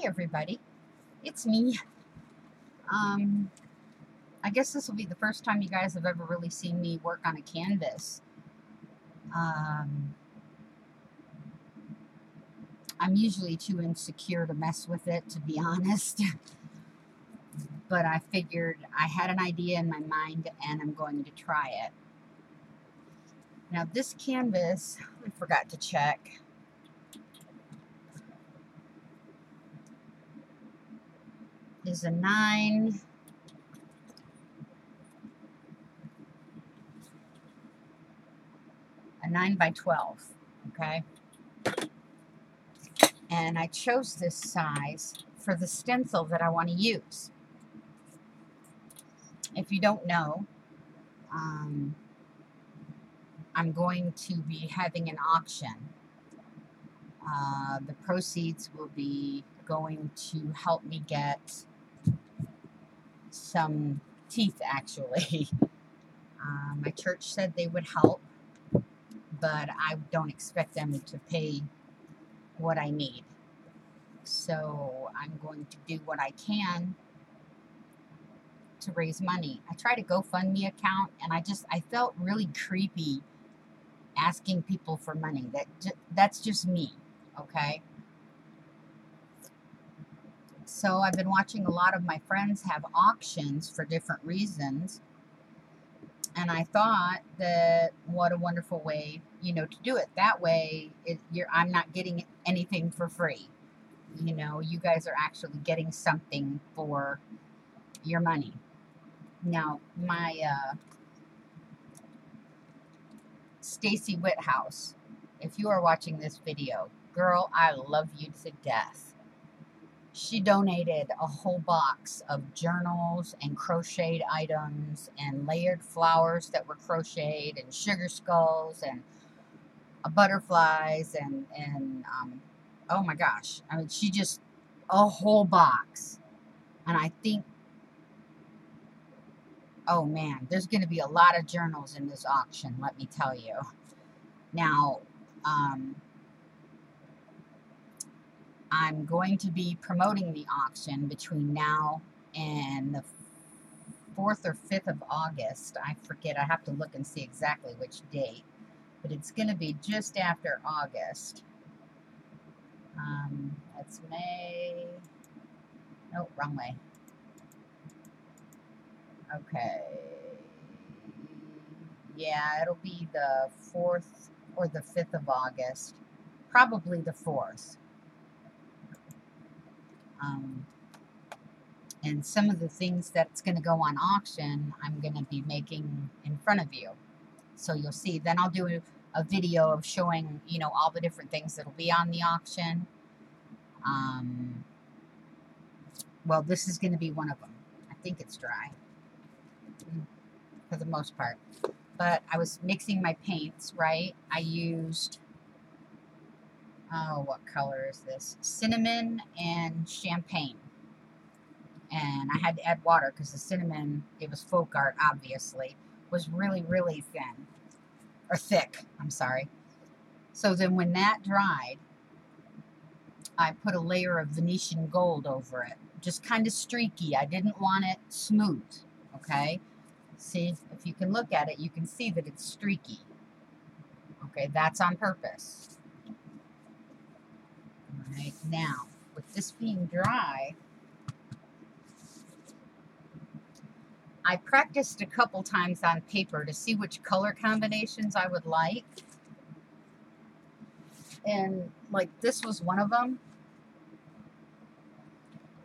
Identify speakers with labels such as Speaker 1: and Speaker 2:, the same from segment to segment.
Speaker 1: everybody, it's me. I guess this will be the first time you guys have ever really seen me work on a canvas. I'm usually too insecure to mess with it, to be honest. But I figured I had an idea in my mind and I'm going to try it. Now this canvas, I forgot to check. Is a 9 by 12, okay? And I chose this size for the stencil that I want to use. If you don't know, I'm going to be having an auction. The proceeds will be going to help me get some teeth, actually. My church said they would help, but I don't expect them to pay what I need. So I'm going to do what I can to raise money. I tried a GoFundMe account, and I felt really creepy asking people for money. That's just me, okay? So I've been watching a lot of my friends have auctions for different reasons, and I thought that what a wonderful way, to do it. That way, I'm not getting anything for free. You guys are actually getting something for your money. Now, my Stacy Whithouse, if you are watching this video, girl, I love you to death. She donated a whole box of journals and crocheted items and layered flowers that were crocheted and sugar skulls and butterflies and oh my gosh, I mean, she just, a whole box. And I think, oh man, there's going to be a lot of journals in this auction, let me tell you. Now, I'm going to be promoting the auction between now and the 4th or 5th of August. I forget, I have to look and see exactly which date, but it's going to be just after August. That's May. No, wrong way. Okay. Yeah, it'll be the 4th or the 5th of August. Probably the 4th. And some of the things that's going to go on auction, I'm going to be making in front of you. So you'll see. Then I'll do a video of showing, all the different things that'll be on the auction. Well, this is going to be one of them. I think it's dry for the most part. But I was mixing my paints, right? I used, what color is this? Cinnamon and champagne. And I had to add water because the cinnamon, it was folk art, obviously, was really, really thin. Or thick, I'm sorry. So then when that dried, I put a layer of Venetian gold over it. Just kind of streaky. I didn't want it smooth, okay? See, if you can look at it, you can see that it's streaky. Okay, that's on purpose. All right, now, with this being dry, I practiced a couple times on paper to see which color combinations I would like. And, like, this was one of them.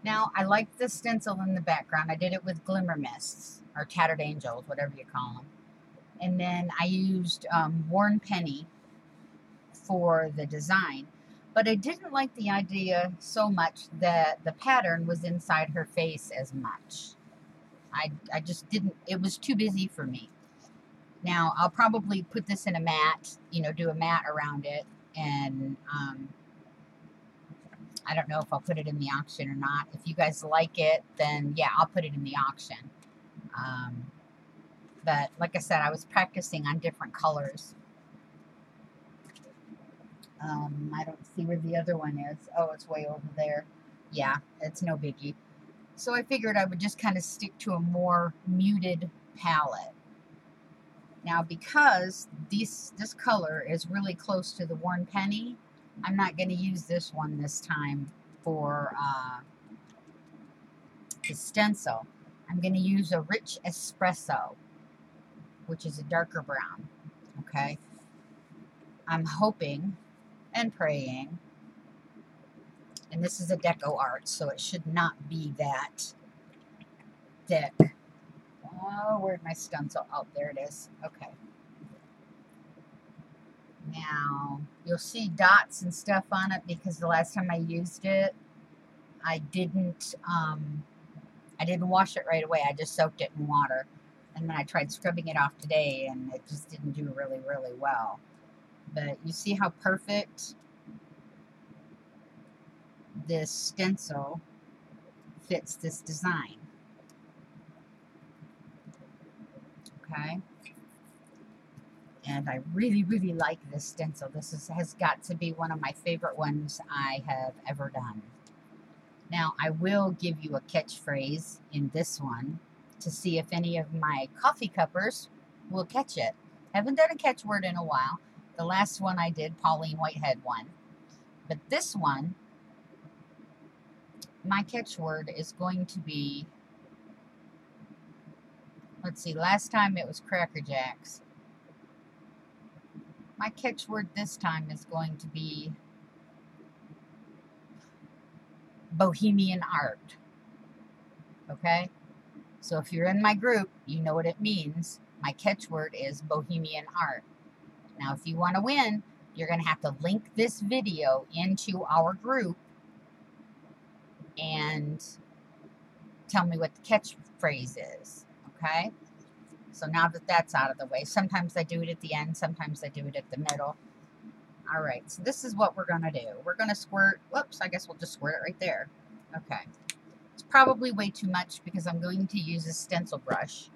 Speaker 1: Now, I like the stencil in the background. I did it with glimmer mists, or tattered angels, whatever you call them. And then I used worn penny for the design. But I didn't like the idea so much that the pattern was inside her face as much. I just didn't, it was too busy for me. Now, I'll probably put this in a mat, do a mat around it, and I don't know if I'll put it in the auction or not. If you guys like it, then yeah, I'll put it in the auction. But like I said, I was practicing on different colors. I don't see where the other one is. Oh, it's way over there. yeah, it's no biggie. So I figured I would just kind of stick to a more muted palette. Now, because this color is really close to the Worn Penny, I'm not going to use this one this time for the stencil. I'm going to use a Rich Espresso, which is a darker brown. Okay, I'm hoping and praying, and this is a deco art, so it should not be that thick. Oh, where'd my stencil? Oh, there it is. Okay. Now, you'll see dots and stuff on it because the last time I used it, I didn't wash it right away. I just soaked it in water. And then I tried scrubbing it off today, and it just didn't do really, really well. But you see how perfect this stencil fits this design. Okay? And I really, really like this stencil. This has got to be one of my favorite ones I have ever done. Now, I will give you a catchphrase in this one to see if any of my coffee cuppers will catch it. Haven't done a catchword in a while. The last one I did, Pauline Whitehead one. But this one, my catchword is going to be, let's see, last time it was Cracker Jacks. My catchword this time is going to be Bohemian Art. Okay? So if you're in my group, you know what it means. My catchword is Bohemian Art. Now, if you want to win, you're going to have to link this video into our group and tell me what the catchphrase is. Okay? So now that that's out of the way, sometimes I do it at the end, sometimes I do it at the middle. All right, so this is what we're going to do. We're going to squirt, whoops, I guess we'll just squirt it right there. Okay. It's probably way too much because I'm going to use a stencil brush.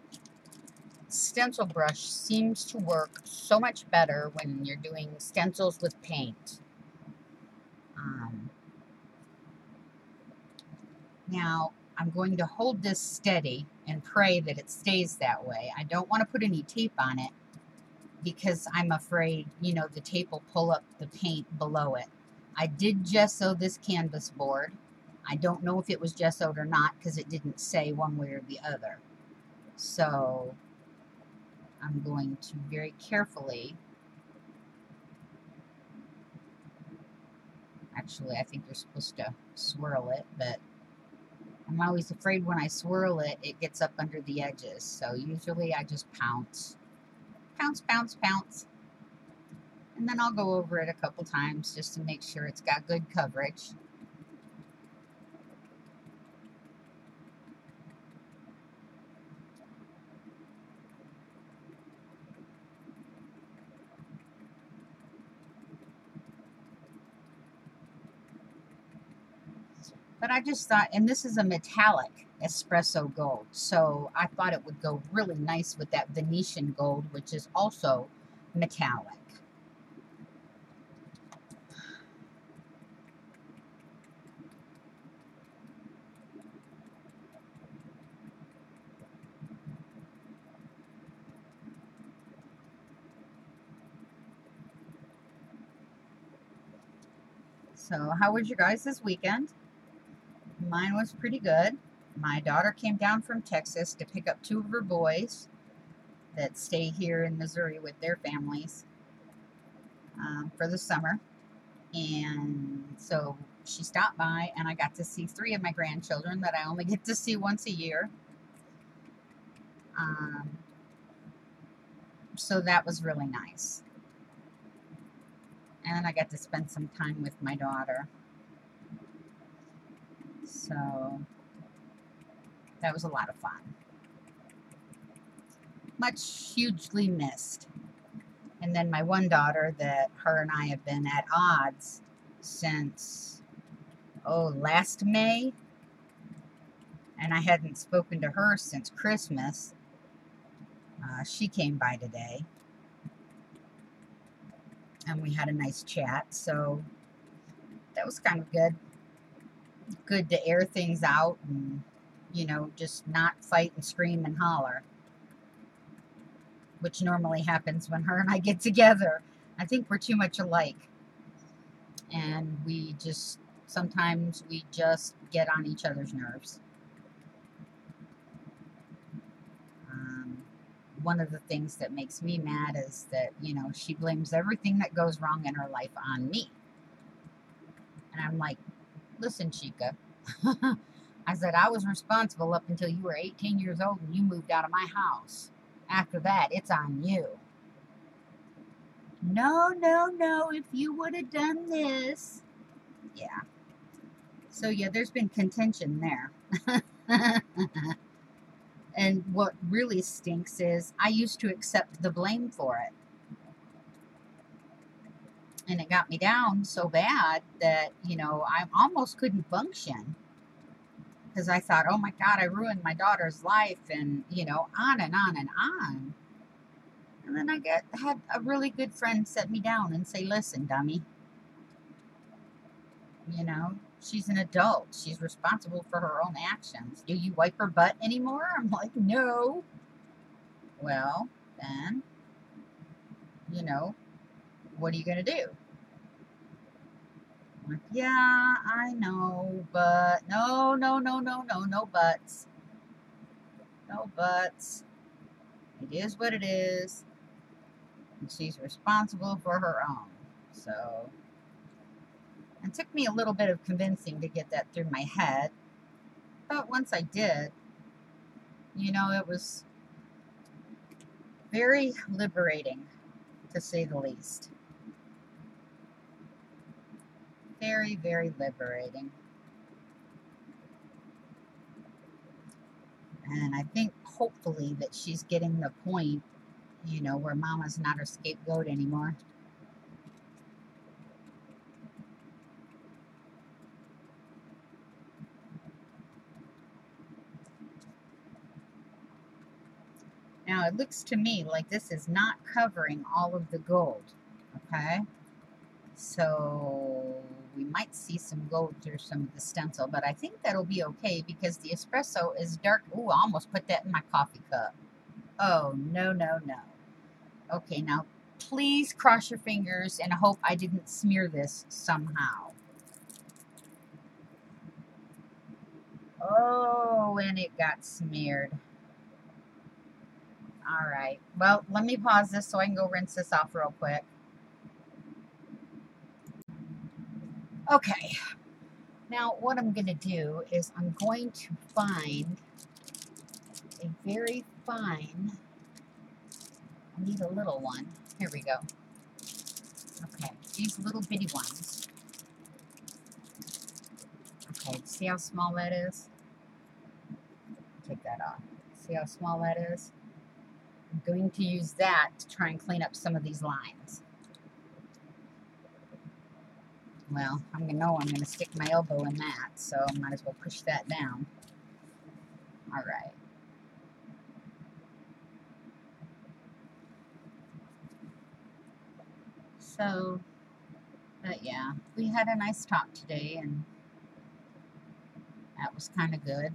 Speaker 1: Stencil brush seems to work so much better when you're doing stencils with paint. Now, I'm going to hold this steady and pray that it stays that way. I don't want to put any tape on it because I'm afraid, you know, the tape will pull up the paint below it. I did gesso this canvas board. I don't know if it was gessoed or not because it didn't say one way or the other. So I'm going to very carefully, actually I think you're supposed to swirl it, but I'm always afraid when I swirl it, it gets up under the edges. So usually I just pounce. Pounce, pounce, pounce. And then I'll go over it a couple times just to make sure it's got good coverage. But I just thought, and this is a metallic espresso gold, so I thought it would go really nice with that Venetian gold, which is also metallic. So how was your guys this weekend? Mine was pretty good. My daughter came down from Texas to pick up 2 of her boys that stay here in Missouri with their families for the summer. And so she stopped by and I got to see 3 of my grandchildren that I only get to see once a year. So that was really nice. And I got to spend some time with my daughter. So that was a lot of fun. Much hugely missed. And then my one daughter that her and I have been at odds since, last May. And I hadn't spoken to her since Christmas. She came by today. And we had a nice chat. So that was kind of good. good to air things out and, you know, just not fight and scream and holler, which normally happens when her and I get together. I think we're too much alike. And sometimes we just get on each other's nerves. One of the things that makes me mad is that, you know, she blames everything that goes wrong in her life on me. And I'm like, listen, Chica, I said, I was responsible up until you were 18 years old and you moved out of my house. After that, it's on you. No, no, no, if you would have done this. Yeah. So, yeah, there's been contention there. And what really stinks is I used to accept the blame for it. And it got me down so bad that, you know, I almost couldn't function. Because I thought, oh my God, I ruined my daughter's life, and, you know, on and on and on. And then I had a really good friend set me down and say, listen, dummy, you know, she's an adult. She's responsible for her own actions. Do you wipe her butt anymore? I'm like, no. Well, then, you know, what are you going to do? I'm like, yeah, I know, but no, no, no, no, no, no buts. No buts. It is what it is. And she's responsible for her own. So, it took me a little bit of convincing to get that through my head. But once I did, you know, it was very liberating, to say the least. Very, very liberating. And I think hopefully that she's getting the point, you know, where Mama's not her scapegoat anymore. Now, it looks to me like this is not covering all of the gold, okay? So we might see some gold through some of the stencil, but I think that'll be okay because the espresso is dark. Ooh, I almost put that in my coffee cup. Oh, no, no, no. Okay, now please cross your fingers and hope I didn't smear this somehow. Oh, and it got smeared. All right. Well, let me pause this so I can go rinse this off real quick. Okay. Now, what I'm going to do is I'm going to find a very fine, I need a little one. Here we go. Okay, these little bitty ones. Okay, see how small that is? Take that off. See how small that is? I'm going to use that to try and clean up some of these lines. Well, I'm going to stick my elbow in that, so I might as well push that down. All right. So, but yeah, we had a nice talk today, and that was kind of good.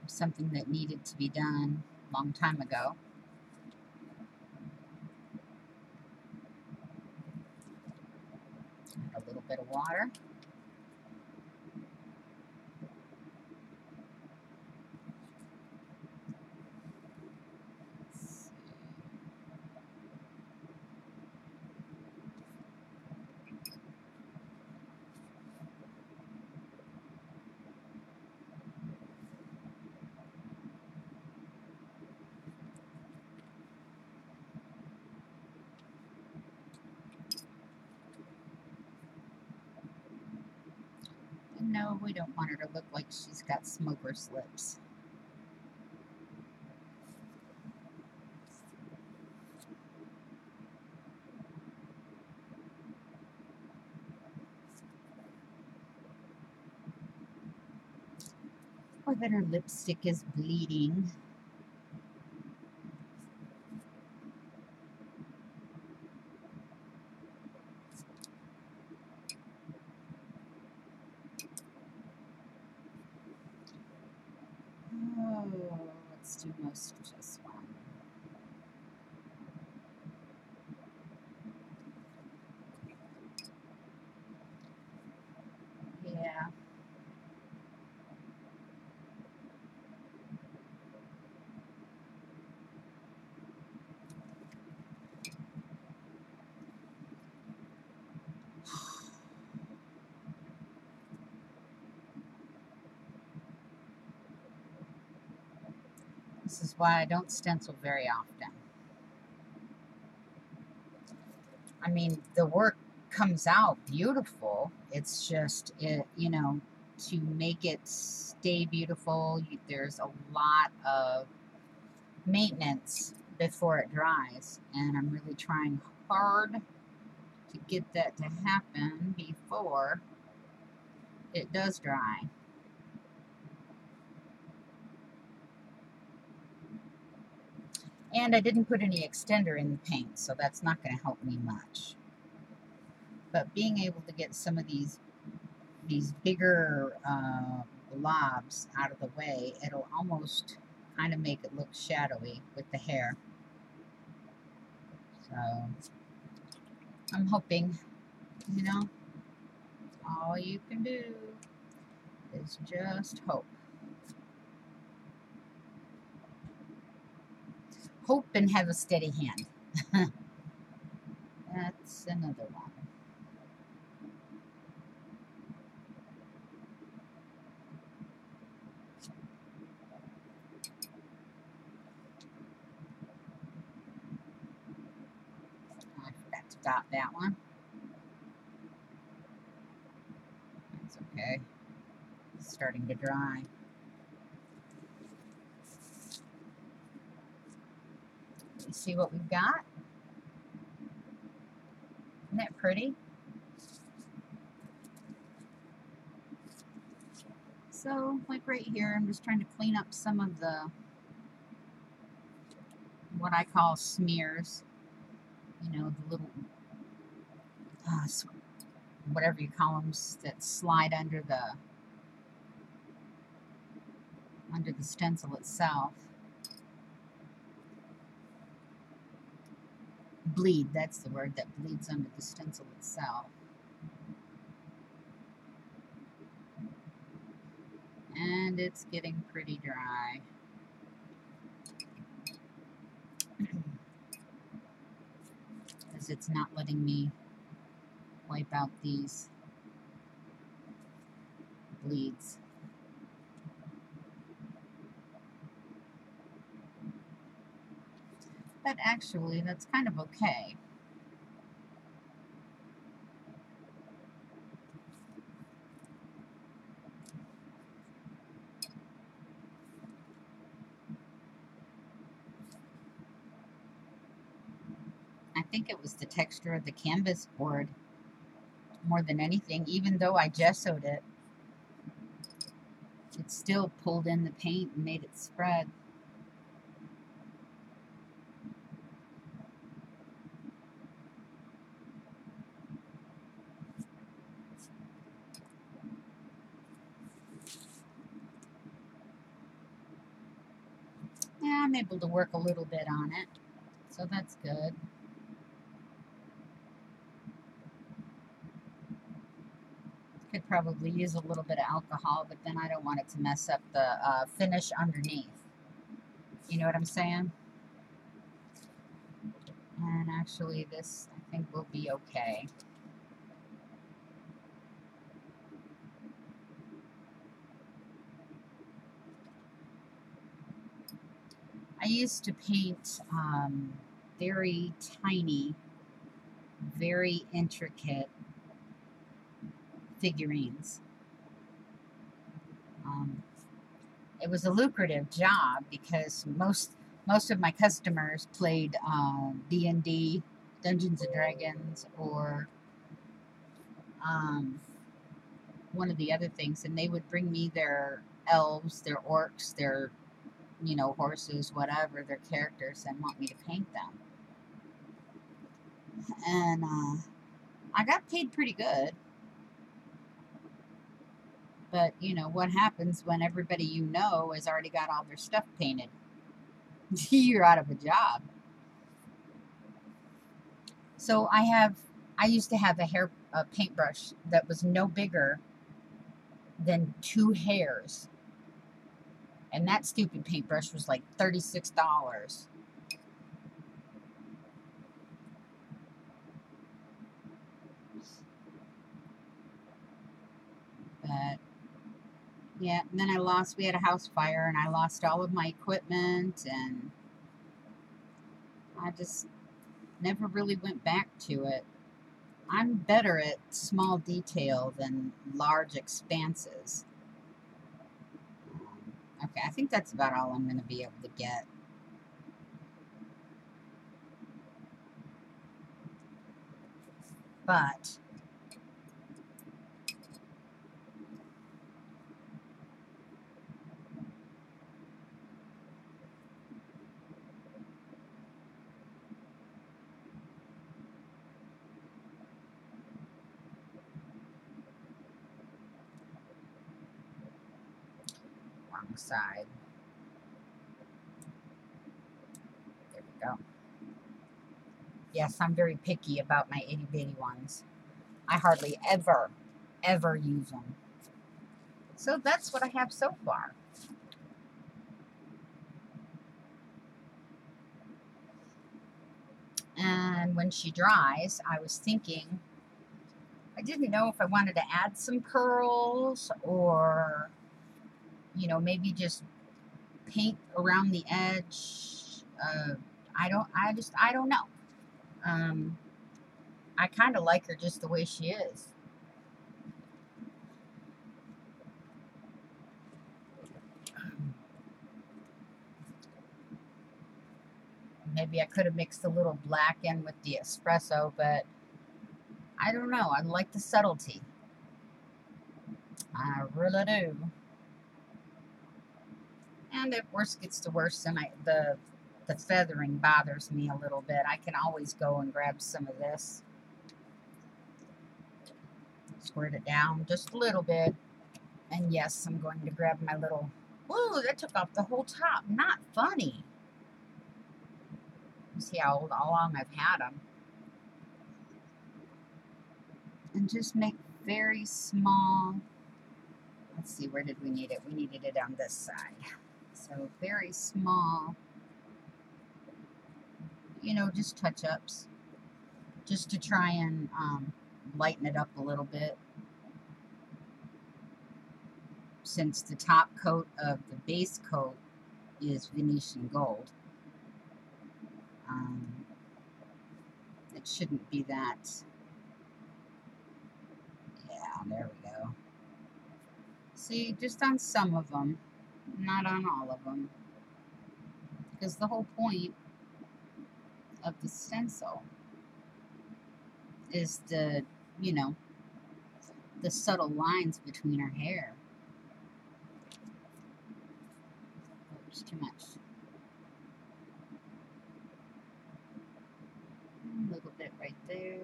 Speaker 1: Something that needed to be done a long time ago. Add a little bit of water. No, we don't want her to look like she's got smoker's lips. Or that her lipstick is bleeding. Let's do most of this one. Yeah. This is why I don't stencil very often. I mean, the work comes out beautiful. It's just, you know, to make it stay beautiful, there's a lot of maintenance before it dries. And I'm really trying hard to get that to happen before it does dry. And I didn't put any extender in the paint, so that's not going to help me much. But being able to get some of these bigger blobs out of the way, it'll almost kind of make it look shadowy with the hair. So I'm hoping, you know, all you can do is just hope. Hope and have a steady hand. That's another one. I forgot to dot that one. That's okay. It's starting to dry. Let's see what we've got. Isn't that pretty? So, like right here, I'm just trying to clean up some of the, what I call smears. You know, the little, whatever you call them, that slide under the stencil itself. Bleed, that's the word, that bleeds under the stencil itself. And it's getting pretty dry. Because it's not letting me wipe out these bleeds. But actually, that's kind of okay. I think it was the texture of the canvas board more than anything. Even though I gessoed it, it still pulled in the paint and made it spread. Yeah, I'm able to work a little bit on it, so that's good. Could probably use a little bit of alcohol, but then I don't want it to mess up the finish underneath. You know what I'm saying? And actually, this, I think, will be okay. I used to paint very tiny, very intricate figurines. It was a lucrative job because most of my customers played D&D, Dungeons and Dragons, or one of the other things, and they would bring me their elves, their orcs, their, you know, horses, whatever, their characters, and want me to paint them. And I got paid pretty good. But, you know, what happens when everybody you know has already got all their stuff painted? you're out of a job. So I used to have a paintbrush that was no bigger than 2 hairs. And that stupid paintbrush was like $36. But yeah, and then we had a house fire and I lost all of my equipment, and I just never really went back to it. I'm better at small detail than large expanses. Okay, I think that's about all I'm going to be able to get. But wrong side. There we go. Yes, I'm very picky about my itty bitty ones. I hardly ever use them. So that's what I have so far. And when she dries, I was thinking, I didn't know if I wanted to add some pearls or, you know, maybe just paint around the edge. I don't know. I kind of like her just the way she is. Maybe I could have mixed a little black in with the espresso, but I don't know. I like the subtlety. I really do. And if worse gets to worse, then the feathering bothers me a little bit. I can always go and grab some of this. Squirt it down just a little bit. And yes, I'm going to grab my little... Woo, that took off the whole top. Not funny. See how long I've had them. And just make very small... Let's see, where did we need it? We needed it on this side. So very small, you know, just touch-ups. Just to try and lighten it up a little bit. Since the top coat of the base coat is Venetian gold. It shouldn't be that. Yeah, there we go. See, just on some of them, not on all of them. Because the whole point of the stencil is the, you know, the subtle lines between her hair. Oops, too much. A little bit right there.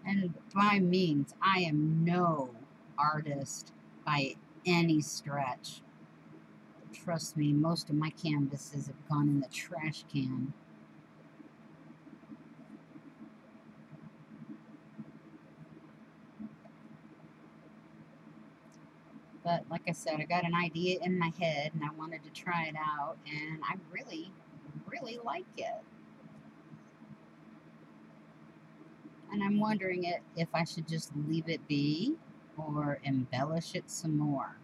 Speaker 1: And by means, I am no artist by any stretch. Trust me, most of my canvases have gone in the trash can. But like I said, I got an idea in my head and I wanted to try it out, and I really, really like it. And I'm wondering if I should just leave it be or embellish it some more.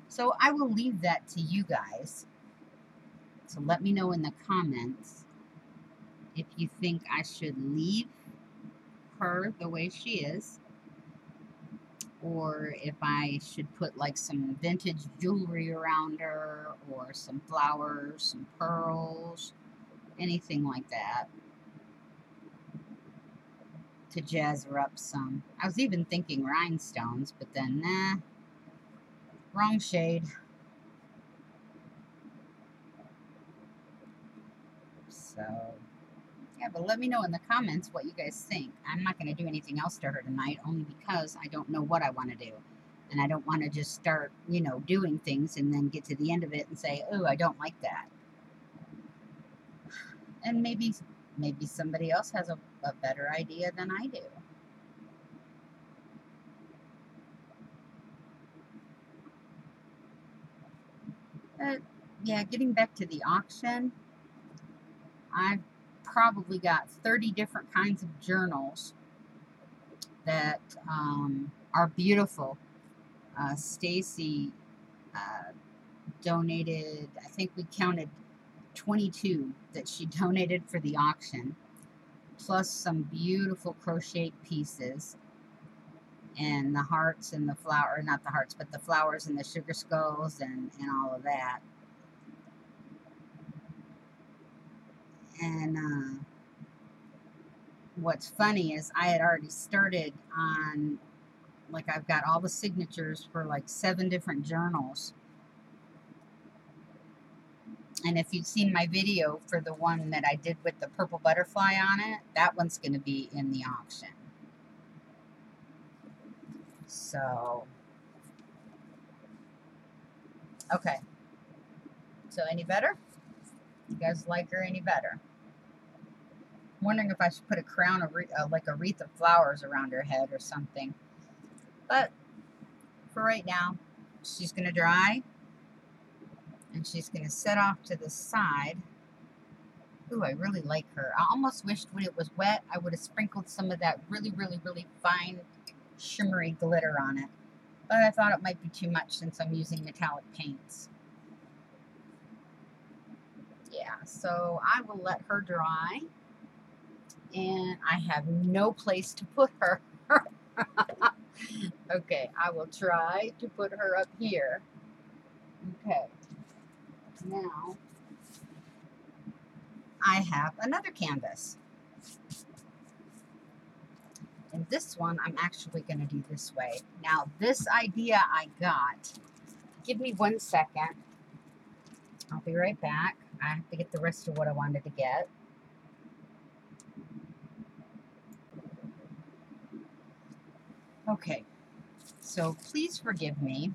Speaker 1: So I will leave that to you guys. So let me know in the comments if you think I should leave her the way she is, or if I should put like some vintage jewelry around her, or some flowers, some pearls, anything like that to jazz her up some. I was even thinking rhinestones, but then nah, wrong shade. So Yeah, but let me know in the comments what you guys think. I'm not going to do anything else to her tonight, only because I don't know what I want to do. And I don't want to just start, you know, doing things and then get to the end of it and say, oh, I don't like that. And maybe somebody else has a better idea than I do. But yeah, getting back to the auction, I've probably got 30 different kinds of journals that are beautiful. Stacy donated, I think we counted 22 that she donated for the auction, plus some beautiful crocheted pieces, and the hearts and the flower, not the hearts, but the flowers and the sugar skulls and all of that. And what's funny is I had already started on, like, I've got all the signatures for like 7 different journals. And if you've seen my video for the one that I did with the purple butterfly on it, that one's going to be in the auction. So, okay. So any better? You guys like her any better? I'm wondering if I should put a crown, like a wreath of flowers around her head or something. But for right now, she's going to dry. And she's going to set off to the side. Ooh, I really like her. I almost wished when it was wet, I would have sprinkled some of that really, really, really fine shimmery glitter on it. But I thought it might be too much since I'm using metallic paints. Yeah, so I will let her dry. And I have no place to put her. Okay, I will try to put her up here. Okay, now I have another canvas. And this one, I'm actually going to do this way. Now, this idea I got, give me 1 second. I'll be right back. I have to get the rest of what I wanted to get. Okay, so please forgive me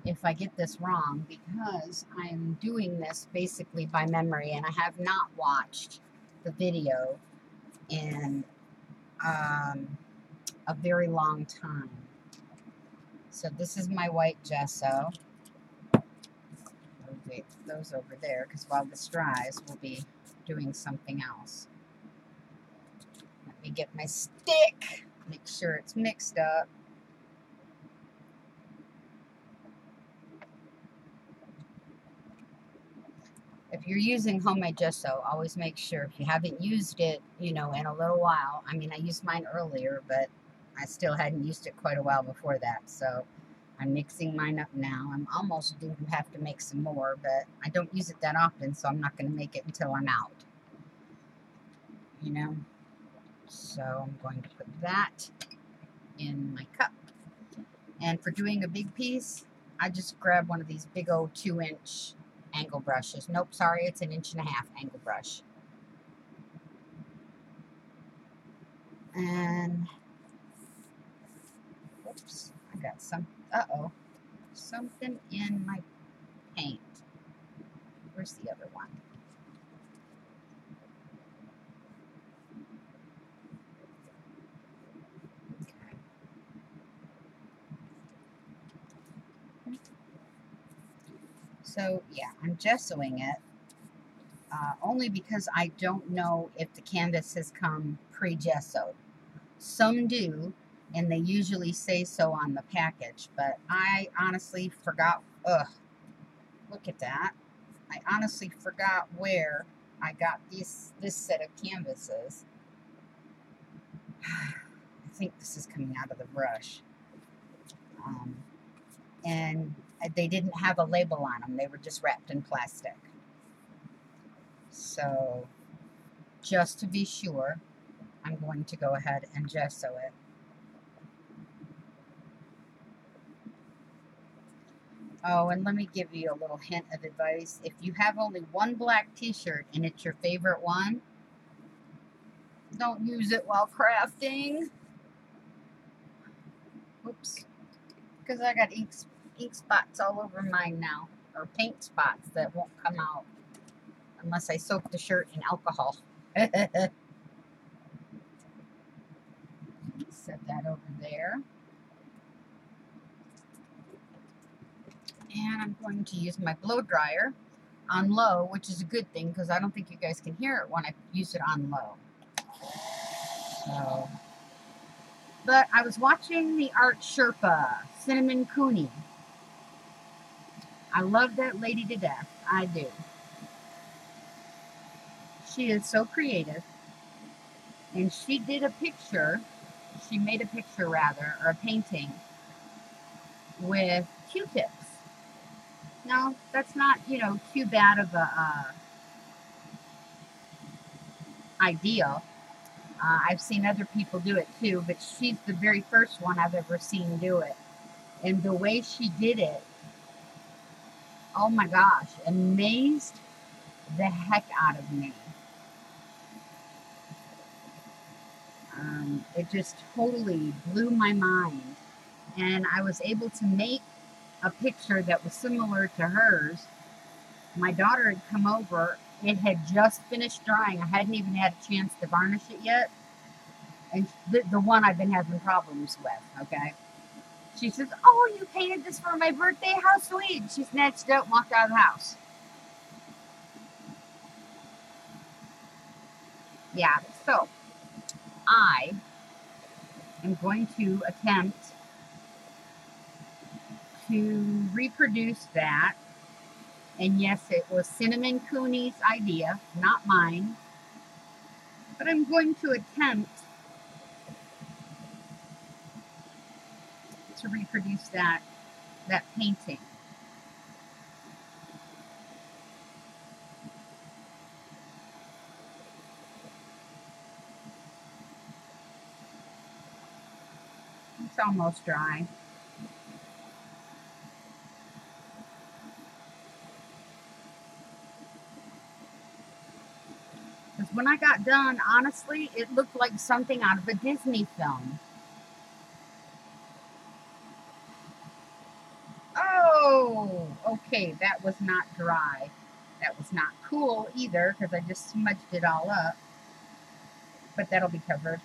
Speaker 1: if I get this wrong, because I am doing this basically by memory, and I have not watched the video in a very long time. So this is my white gesso. I'll wait those over there, because while this dries, we'll be doing something else. Let me get my stick, make sure it's mixed up. If you're using homemade gesso, always make sure, if you haven't used it, you know, in a little while. I mean, I used mine earlier, but I still hadn't used it quite a while before that. So I'm mixing mine up now. I'm almost due to have to make some more, but I don't use it that often, so I'm not going to make it until I'm out. You know? So I'm going to put that in my cup. And for doing a big piece, I just grab one of these big old 2-inch angle brushes. Nope, sorry, it's an 1.5 inch angle brush. And, oops, I got some, something in my paint. Where's the other one? Okay. So, yeah, I'm gessoing it. Only because I don't know if the canvas has come pre-gessoed. Some do, and they usually say so on the package, but I honestly forgot. Ugh, look at that. I honestly forgot where I got this set of canvases. I think this is coming out of the brush. And they didn't have a label on them. They were just wrapped in plastic. So, just to be sure, I'm going to go ahead and gesso it. Oh, and let me give you a little hint of advice. If you have only one black t-shirt and it's your favorite one, Don't use it while crafting. Oops. Because I got ink spots all over mine now. Or paint spots that won't come out. Unless I soak the shirt in alcohol. Set that over there. And I'm going to use my blow dryer on low, which is a good thing because I don't think you guys can hear it when I use it on low. So, but I was watching the Art Sherpa, Cinnamon Cooney. I love that lady to death. I do. She is so creative. And she did a picture, she made a picture rather, or a painting with Q-tips. Now, that's not, you know, too bad of a idea. I've seen other people do it too, but she's the very first one I've ever seen do it. And the way she did it, oh my gosh, amazed the heck out of me. It just totally blew my mind. And I was able to make a picture that was similar to hers. My daughter had come over. It had just finished drying. I hadn't even had a chance to varnish it yet. And the one I've been having problems with, okay? She says, oh, you painted this for my birthday? How sweet. She snatched it up and walked out of the house. Yeah, so I am going to attempt to reproduce that. And yes, it was Cinnamon Cooney's idea, not mine. But I'm going to attempt to reproduce that painting. It's almost dry. Because when I got done, honestly, it looked like something out of a Disney film. Oh, okay, that was not dry. That was not cool either, because I just smudged it all up. But that'll be covered.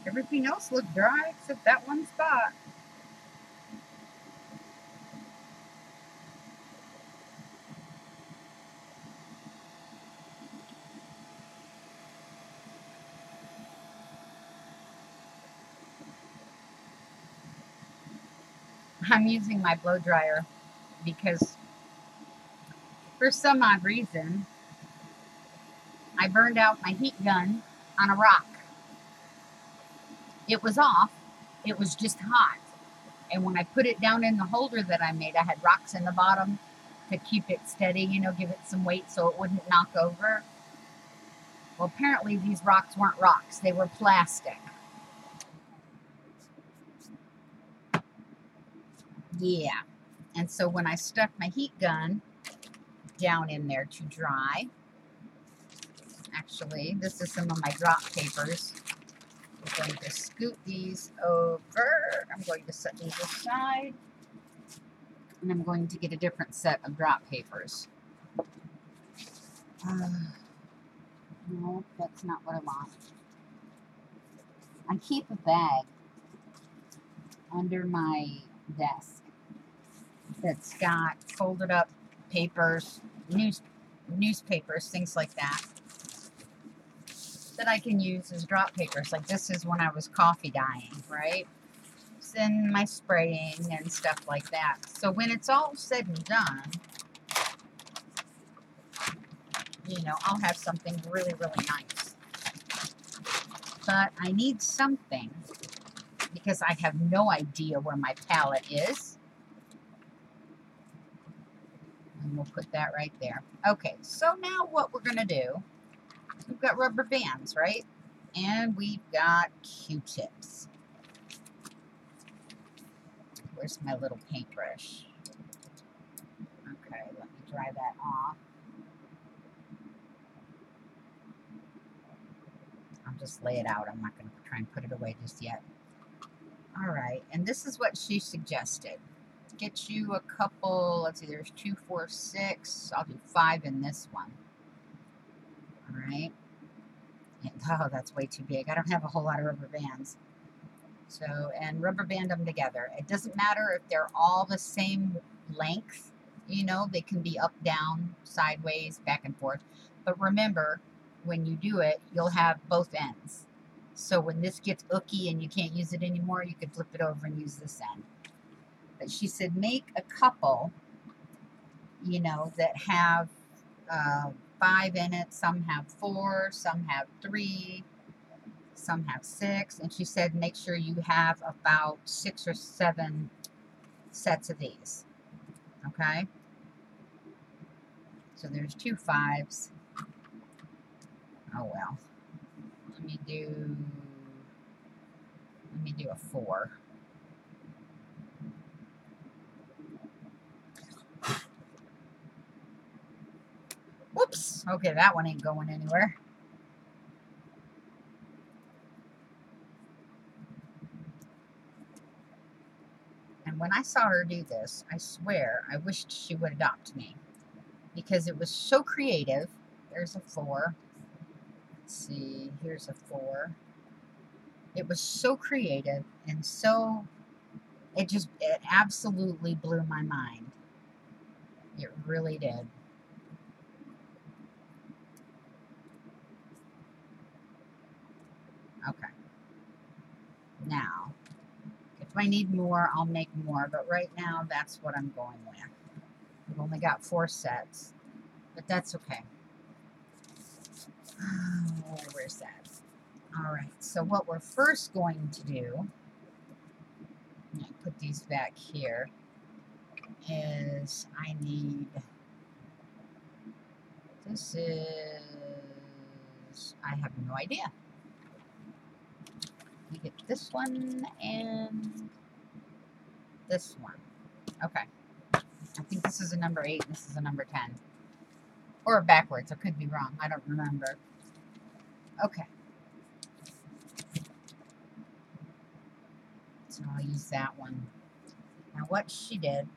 Speaker 1: Everything else looked dry except that one spot. I'm using my blow dryer because for some odd reason, I burned out my heat gun on a rock. It was off. It was just hot. And when I put it down in the holder that I made, I had rocks in the bottom to keep it steady, you know, give it some weight so it wouldn't knock over. Well, apparently these rocks weren't rocks. They were plastic. Yeah. And so when I stuck my heat gun down in there to dry, actually, this is some of my drop papers. I'm going to scoot these over. I'm going to set these aside. And I'm going to get a different set of drop papers. No, that's not what I want. I keep a bag under my desk that's got folded up papers, newspapers, things like that I can use as drop papers. Like this is when I was coffee dyeing, right? And my spraying and stuff like that. So when it's all said and done, you know, I'll have something really, really nice. But I need something because I have no idea where my palette is. And we'll put that right there. Okay, so now what we're going to do, we've got rubber bands, right? And we've got Q-tips. Where's my little paintbrush? Okay, let dry that off. I'll just lay it out. I'm not going to try and put it away just yet. All right, and this is what she suggested. Get you a couple, let's see, there's 2, 4, 6. I'll do 5 in this one. All right. And, oh, that's way too big. I don't have a whole lot of rubber bands. So, and rubber band them together. It doesn't matter if they're all the same length. You know, they can be up, down, sideways, back and forth. But remember, when you do it, you'll have both ends. So when this gets ooky and you can't use it anymore, you could flip it over and use this end. But she said make a couple, you know, that have 5 in it. Some have 4, some have 3, some have 6. And she said make sure you have about 6 or 7 sets of these. Okay? So there's 2 5s. Oh well. Let me do a 4. Whoops. Okay, that one ain't going anywhere. And when I saw her do this, I swear I wished she would adopt me. Because it was so creative. There's a 4. Let's see, here's a 4. It was so creative and so, it absolutely blew my mind. It really did. Okay. Now, if I need more, I'll make more. But right now, that's what I'm going with. We've only got 4 sets. But that's okay. Oh, where's that? All right. So what we're first going to do, I put these back here, is I need, this is, I have no idea. You get this one and this one. Okay. I think this is a number 8 and this is a number 10. Or backwards. I could be wrong. I don't remember. Okay. So I'll use that one. Now what she did,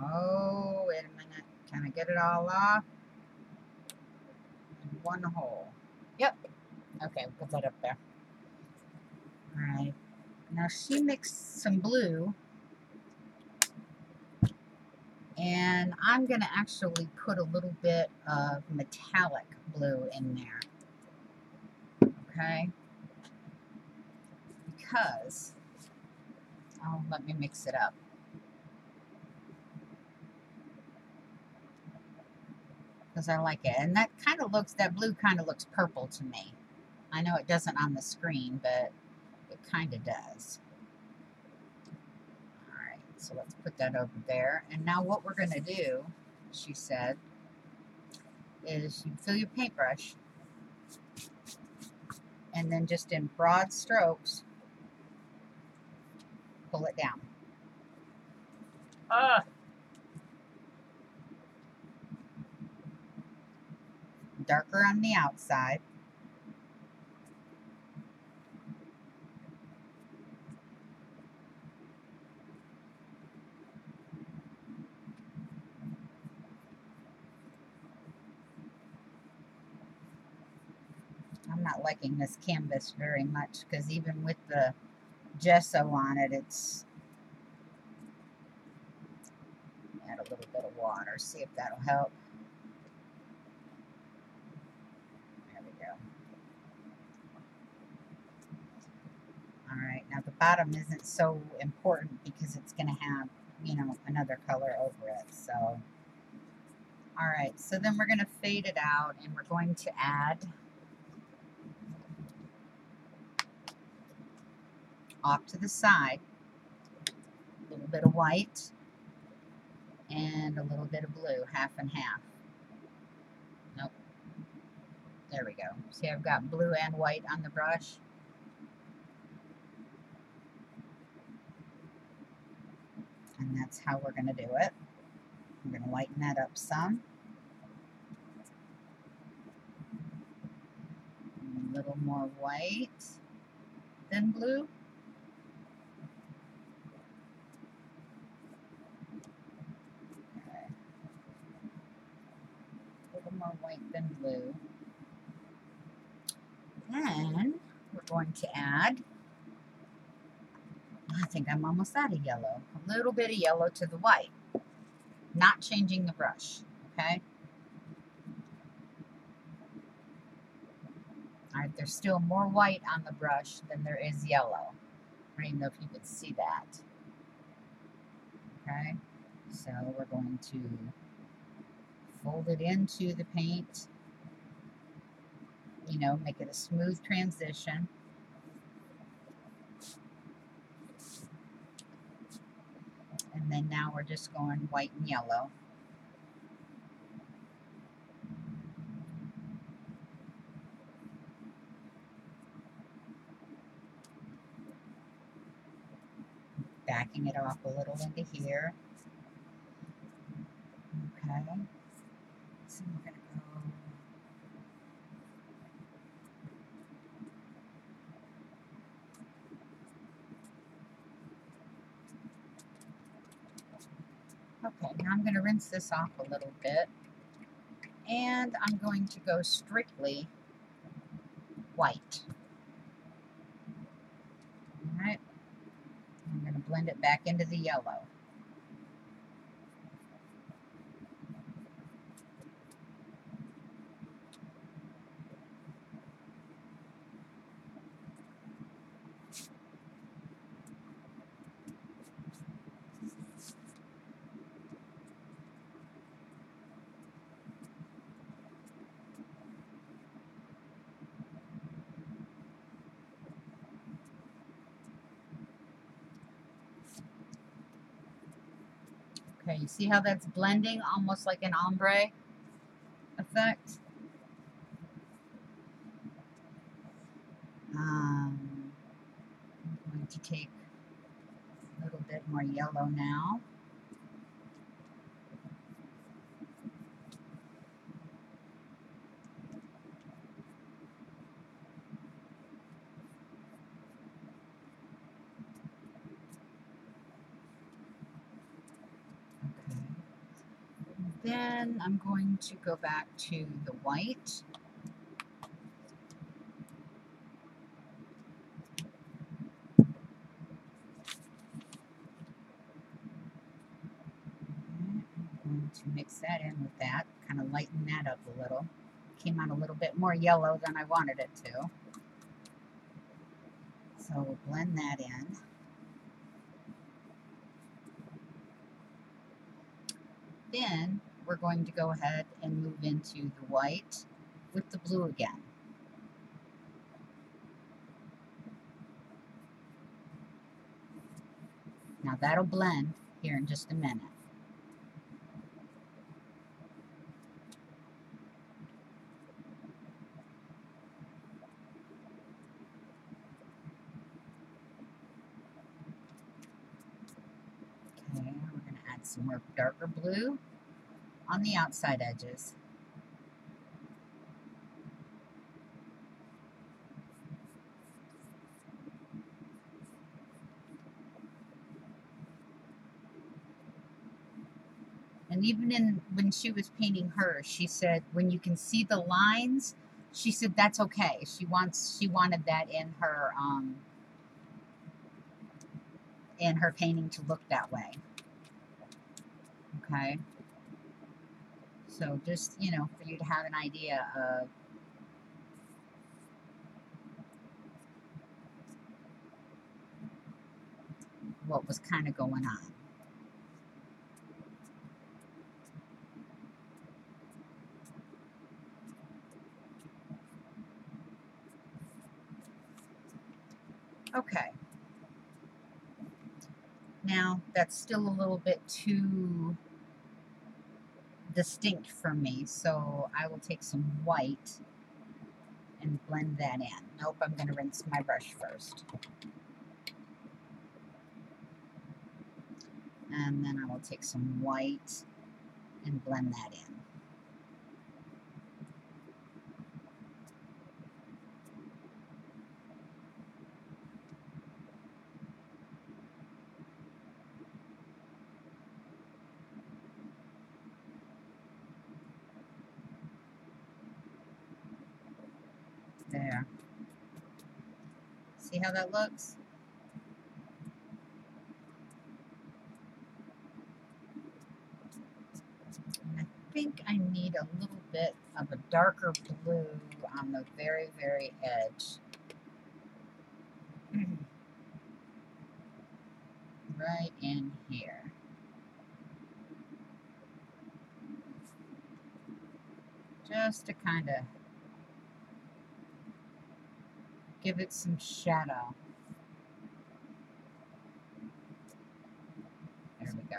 Speaker 1: oh, wait a minute. Can I get it all off? One hole. Yep. Okay, we'll put that up there. All right. Now she mixed some blue, and I'm going to actually put a little bit of metallic blue in there. Okay? Because, oh, let me mix it up. Because I like it. And that kind of looks, that blue kind of looks purple to me. I know it doesn't on the screen, but it kind of does. All right, so let's put that over there. And now what we're going to do, she said, is you fill your paintbrush and then just in broad strokes, pull it down. Darker on the outside. I'm not liking this canvas very much because even with the gesso on it, it's, add a little bit of water, see if that'll help. There we go. All right, now the bottom isn't so important because it's going to have, you know, another color over it. So, all right, so then we're going to fade it out and we're going to add off to the side a little bit of white and a little bit of blue, half and half. Nope. There we go. See, I've got blue and white on the brush. And that's how we're going to do it. I'm going to lighten that up some. A little more white than blue. Okay. A little more white than blue. Then we're going to add, I think I'm almost out of yellow, a little bit of yellow to the white. Not changing the brush, okay? All right, there's still more white on the brush than there is yellow. I don't even know if you can see that. Okay, so we're going to fold it into the paint, you know, make it a smooth transition. And then now we're just going white and yellow. Backing it off a little into here. Okay. So we're going to go. Okay, now I'm going to rinse this off a little bit. And I'm going to go strictly white. All right. I'm going to blend it back into the yellow. Okay, you see how that's blending almost like an ombre effect? I'm going to take a little bit more yellow now. Okay. Then I'm going to go back to the white. I'm going to mix that in with that, kind of lighten that up a little. Came out a little bit more yellow than I wanted it to. So we'll blend that in. Then we're going to go ahead and move into the white with the blue again. Now that'll blend here in just a minute. Okay, we're going to add some more darker blue on the outside edges. And even when she was painting hers, she said when you can see the lines, she said that's okay. She wanted that in her painting to look that way. Okay. So just, you know, for you to have an idea of what was kind of going on. Okay. Now, that's still a little bit too distinct for me, so I will take some white and blend that in. Nope, I'm going to rinse my brush first. And then I will take some white and blend that in. There. See how that looks? And I think I need a little bit of a darker blue on the very, very edge. Right in here. Just to kind of give it some shadow. There we go.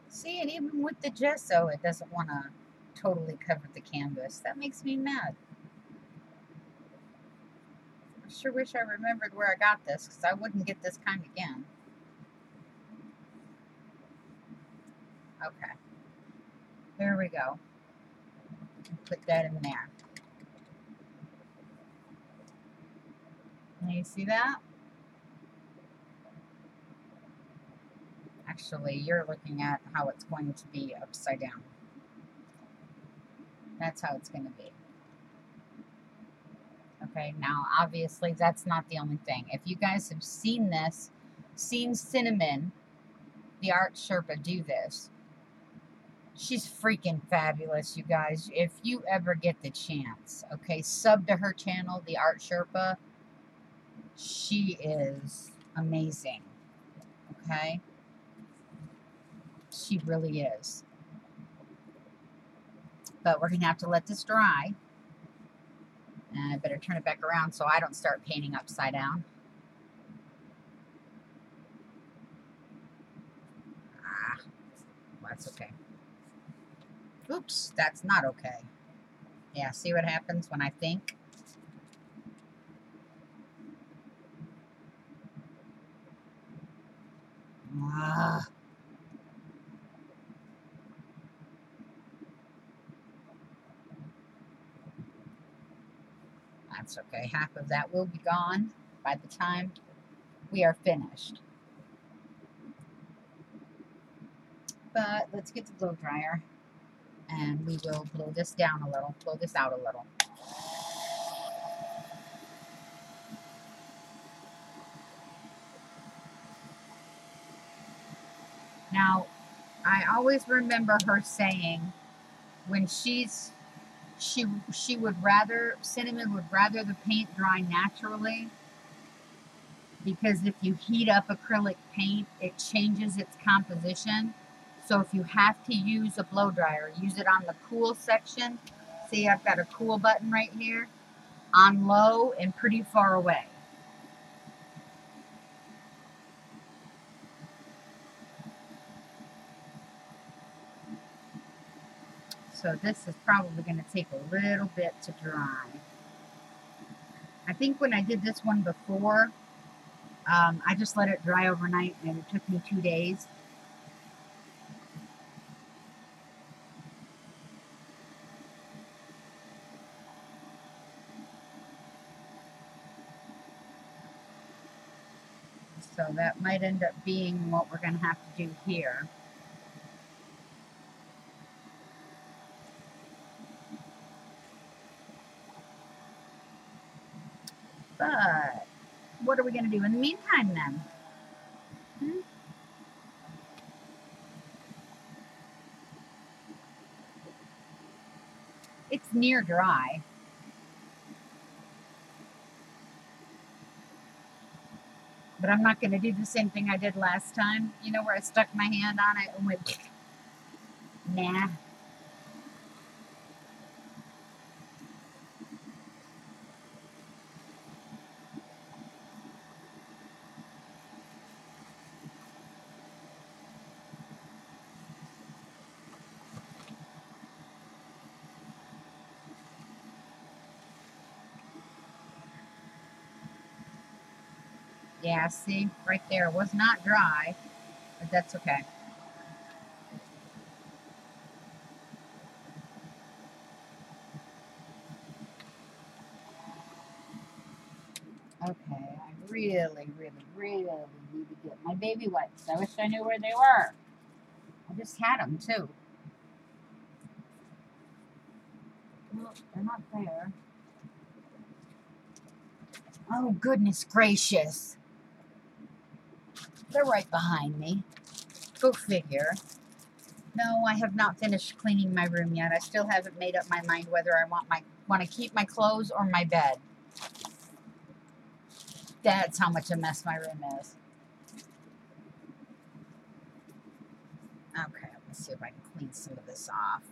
Speaker 1: See, and even with the gesso, it doesn't want to totally cover the canvas. That makes me mad. I sure wish I remembered where I got this, because I wouldn't get this kind again. Okay. There we go. Put that in there. Now you see that? Actually, you're looking at how it's going to be upside down. That's how it's going to be. Okay, now obviously that's not the only thing. If you guys have seen this, seen Cinnamon, the art Sherpa, do this, she's freaking fabulous, you guys. If you ever get the chance, okay, sub to her channel, the art Sherpa. She is amazing, okay? She really is. But we're going to have to let this dry. And I better turn it back around so I don't start painting upside down. Ah, well, that's okay. Oops, that's not okay. Yeah, see what happens when I think? Ah. That's okay. Half of that will be gone by the time we are finished. But let's get the blow dryer and we will blow this down a little, blow this out a little. Now, I always remember her saying when she would rather, Cinnamon would rather the paint dry naturally, because if you heat up acrylic paint, it changes its composition. So if you have to use a blow dryer, use it on the cool section. See, I've got a cool button right here, on low and pretty far away. So this is probably going to take a little bit to dry. I think when I did this one before, I just let it dry overnight and it took me 2 days. So that might end up being what we're going to have to do here. But what are we going to do in the meantime then? It's near dry. But I'm not going to do the same thing I did last time. You know, where I stuck my hand on it and went, nah. Yeah, see, right there was not dry, but that's okay. Okay, I really, really, really need to get my baby wipes. I wish I knew where they were. I just had them too. Well, they're not there. Oh, goodness gracious. They're right behind me. Go figure. No, I have not finished cleaning my room yet. I still haven't made up my mind whether I want to keep my clothes or my bed. That's how much a mess my room is. Okay, let's see if I can clean some of this off.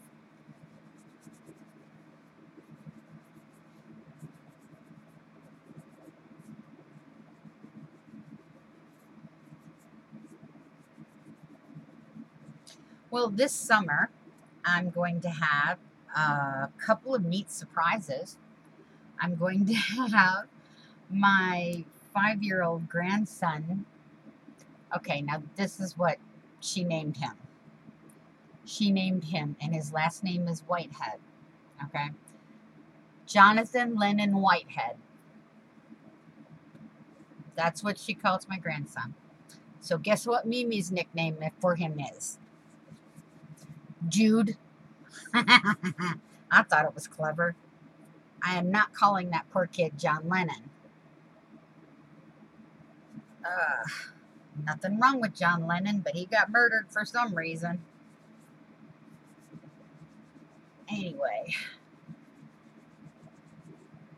Speaker 1: Well, this summer, I'm going to have a couple of neat surprises. I'm going to have my 5-year-old grandson. Okay, now this is what she named him. She named him, and his last name is Whitehead. Okay? Jonathan Lennon Whitehead. That's what she calls my grandson. So guess what Mimi's nickname for him is? Jude. I thought it was clever. I am not calling that poor kid John Lennon. Nothing wrong with John Lennon, but he got murdered for some reason. Anyway.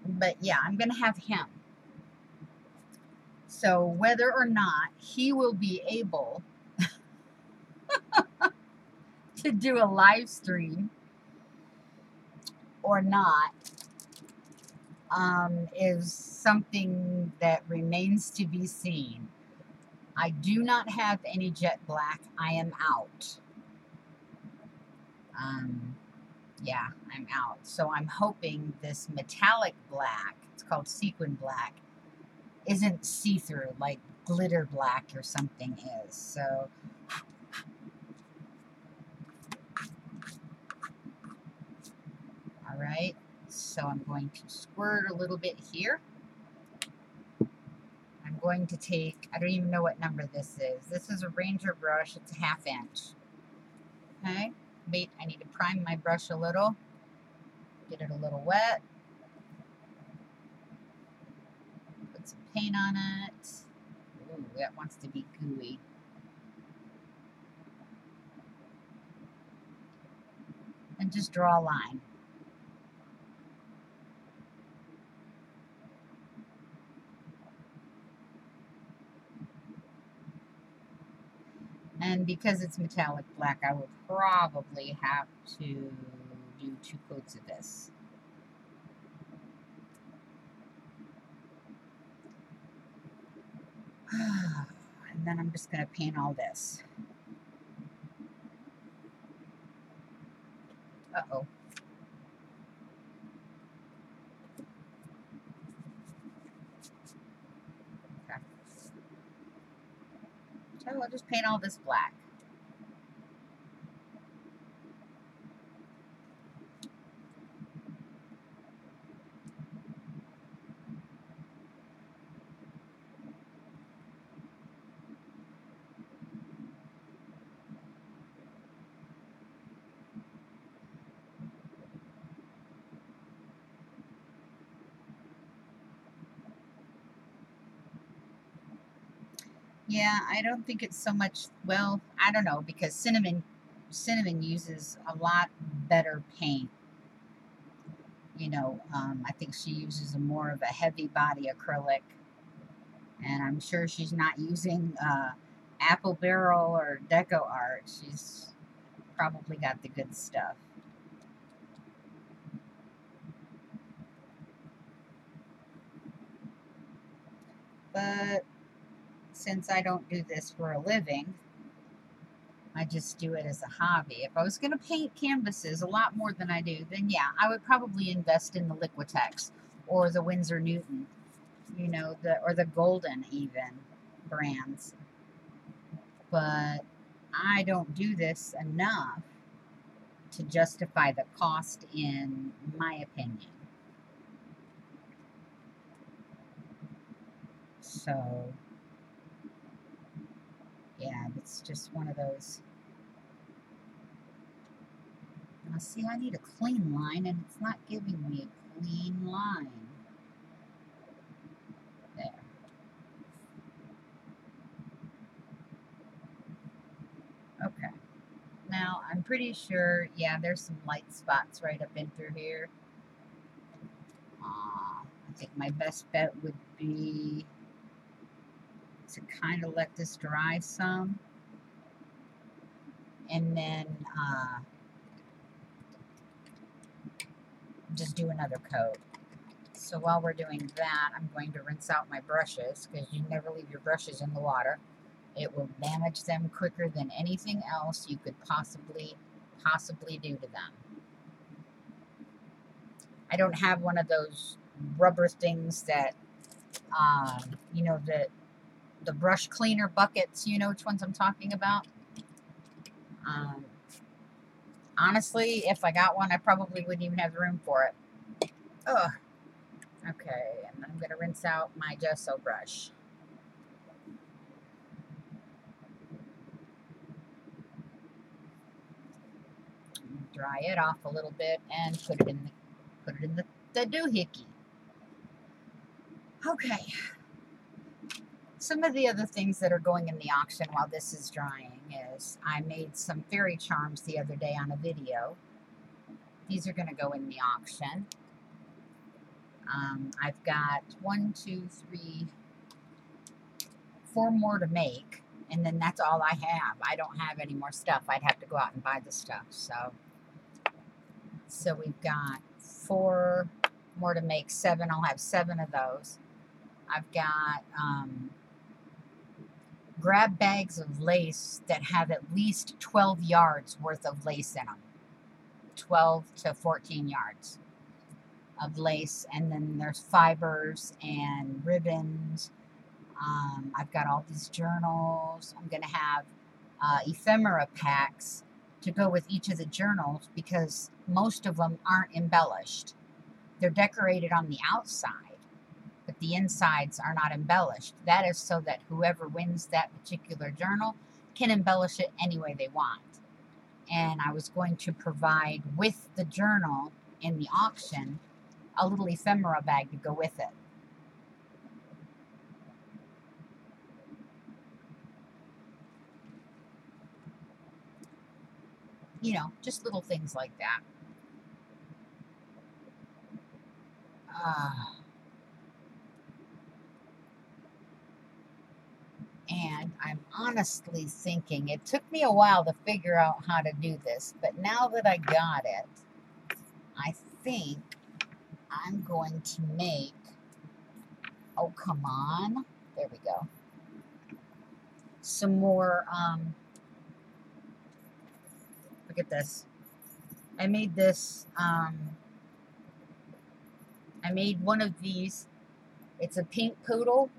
Speaker 1: But yeah, I'm going to have him. So whether or not he will be able to do a live stream or not is something that remains to be seen. I do not have any jet black. I am out. Yeah, I'm out. So I'm hoping this metallic black, it's called sequin black, isn't see-through like glitter black or something is. So all right, so I'm going to squirt a little bit here. I'm going to take, I don't even know what number this is. This is a Ranger brush. It's a 1/2 inch. Okay, wait, I need to prime my brush a little. Get it a little wet. Put some paint on it. Ooh, that wants to be gooey. And just draw a line. And because it's metallic black, I will probably have to do 2 coats of this. And then I'm just going to paint all this. Uh-oh. Okay. So I'll just paint all this black. Yeah, I don't think it's so much, well, I don't know, because cinnamon uses a lot better paint. You know, I think she uses more of a heavy body acrylic, and I'm sure she's not using Apple Barrel or Deco Art. She's probably got the good stuff. But since I don't do this for a living, I just do it as a hobby. If I was going to paint canvases a lot more than I do, then yeah, I would probably invest in the Liquitex or the Winsor Newton. you know, or the Golden even brands. But I don't do this enough to justify the cost, in my opinion. So, yeah, it's just one of those. Now, see, I need a clean line, and it's not giving me a clean line. There. Okay. Now, I'm pretty sure, yeah, there's some light spots right up in through here. I think my best bet would be to kind of let this dry some, and then just do another coat. So while we're doing that, I'm going to rinse out my brushes, because you never leave your brushes in the water. It will damage them quicker than anything else you could possibly do to them. I don't have one of those rubber things that, you know, the brush cleaner buckets. You know which ones I'm talking about? Honestly, if I got one, I probably wouldn't even have room for it. Ugh. Okay, and I'm going to rinse out my gesso brush. Dry it off a little bit and put it in the doohickey. Okay. Some of the other things that are going in the auction while this is drying is I made some fairy charms the other day on a video. These are going to go in the auction. I've got 4 more to make, and then that's all I have. I don't have any more stuff. I'd have to go out and buy the stuff. So we've got 4 more to make. 7. I'll have 7 of those. I've got grab bags of lace that have at least 12 yards worth of lace in them. 12 to 14 yards of lace, and then there's fibers and ribbons. I've got all these journals. I'm going to have ephemera packs to go with each of the journals, because most of them aren't embellished. They're decorated on the outside, but the insides are not embellished. That is so that whoever wins that particular journal can embellish it any way they want. And I was going to provide with the journal in the auction a little ephemera bag to go with it. You know, just little things like that. And I'm honestly thinking, it took me a while to figure out how to do this, but now that I got it, I think I'm going to make, oh, come on, there we go, some more, look at this. I made this, I made one of these. It's a pink poodle.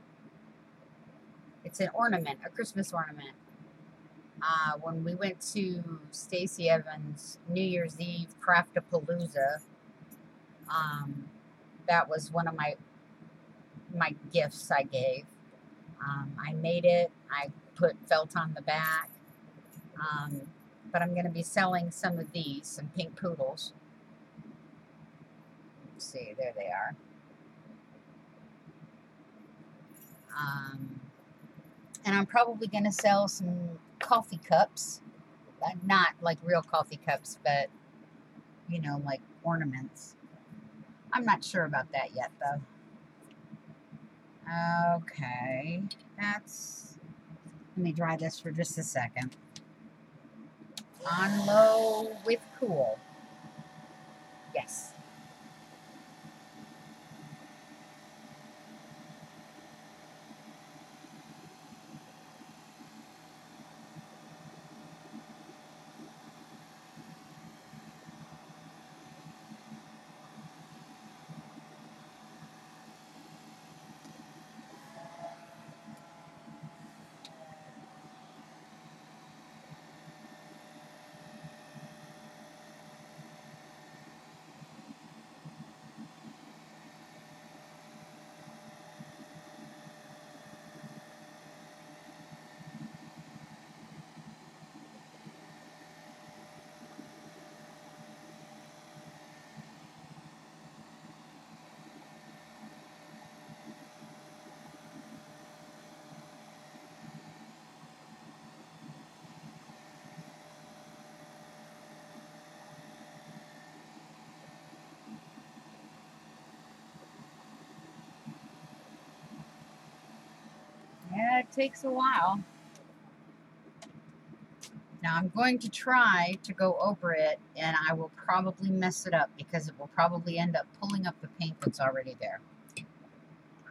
Speaker 1: It's an ornament, a Christmas ornament. When we went to Stacey Evans' New Year's Eve Craftapalooza, that was one of my gifts I gave. I made it. I put felt on the back. But I'm going to be selling some of these, some pink poodles. Let's see, there they are. And I'm probably going to sell some coffee cups. Not like real coffee cups, but, you know, like ornaments. I'm not sure about that yet, though. Okay, let me dry this for just a second. On low with cool. Yes. takes a while. Now I'm going to try to go over it, and I will probably mess it up because it will probably end up pulling up the paint that's already there.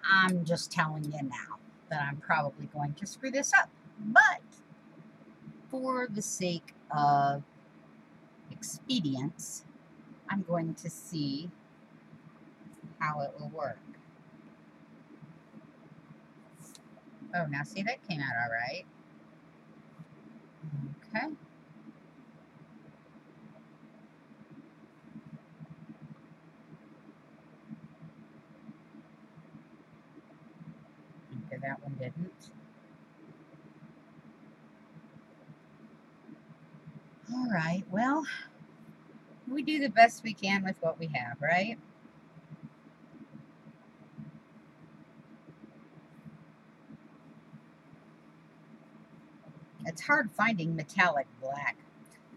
Speaker 1: I'm just telling you now that I'm probably going to screw this up. But for the sake of expedience, I'm going to see how it will work. Oh, now see, that came out all right. Okay. Okay, that one didn't. All right, well, we do the best we can with what we have, right? It's hard finding metallic black.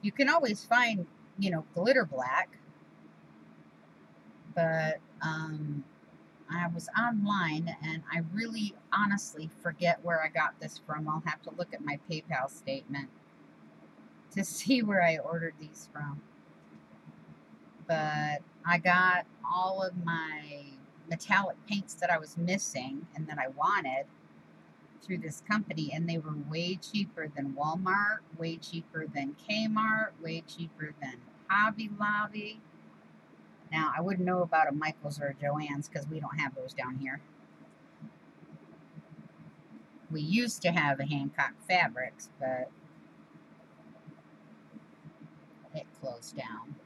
Speaker 1: You can always find, you know, glitter black, but I was online and I really honestly forget where I got this from. I'll have to look at my PayPal statement to see where I ordered these from. But I got all of my metallic paints that I was missing and that I wanted through this company, and they were way cheaper than Walmart, way cheaper than Kmart, way cheaper than Hobby Lobby. Now, I wouldn't know about a Michael's or a Joann's because we don't have those down here. We used to have a Hancock Fabrics, but it closed down.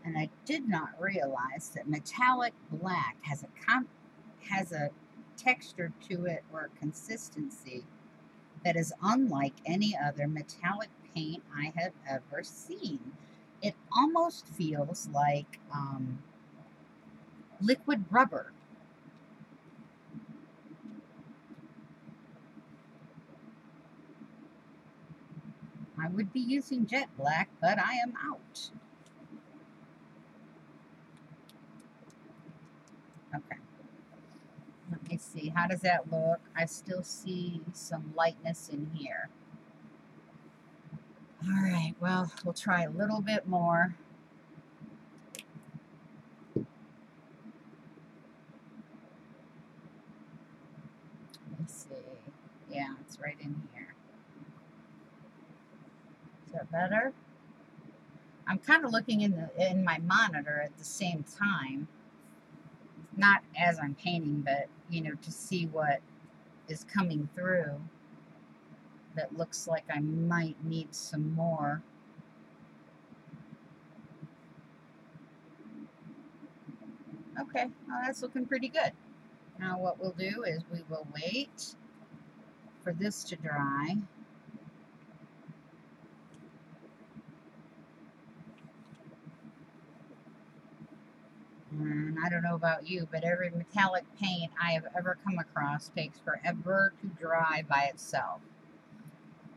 Speaker 1: And I did not realize that metallic black has a texture to it or a consistency that is unlike any other metallic paint I have ever seen. It almost feels like liquid rubber. I would be using jet black, but I am out. Okay. Let me see. How does that look? I still see some lightness in here. All right. Well, we'll try a little bit more. Let's see. Yeah, it's right in here. Is that better? I'm kind of looking in my monitor at the same time. Not as I'm painting, but, you know, to see what is coming through. That looks like I might need some more. Okay, well, that's looking pretty good. Now what we'll do is we will wait for this to dry. And I don't know about you, but every metallic paint I have ever come across takes forever to dry by itself.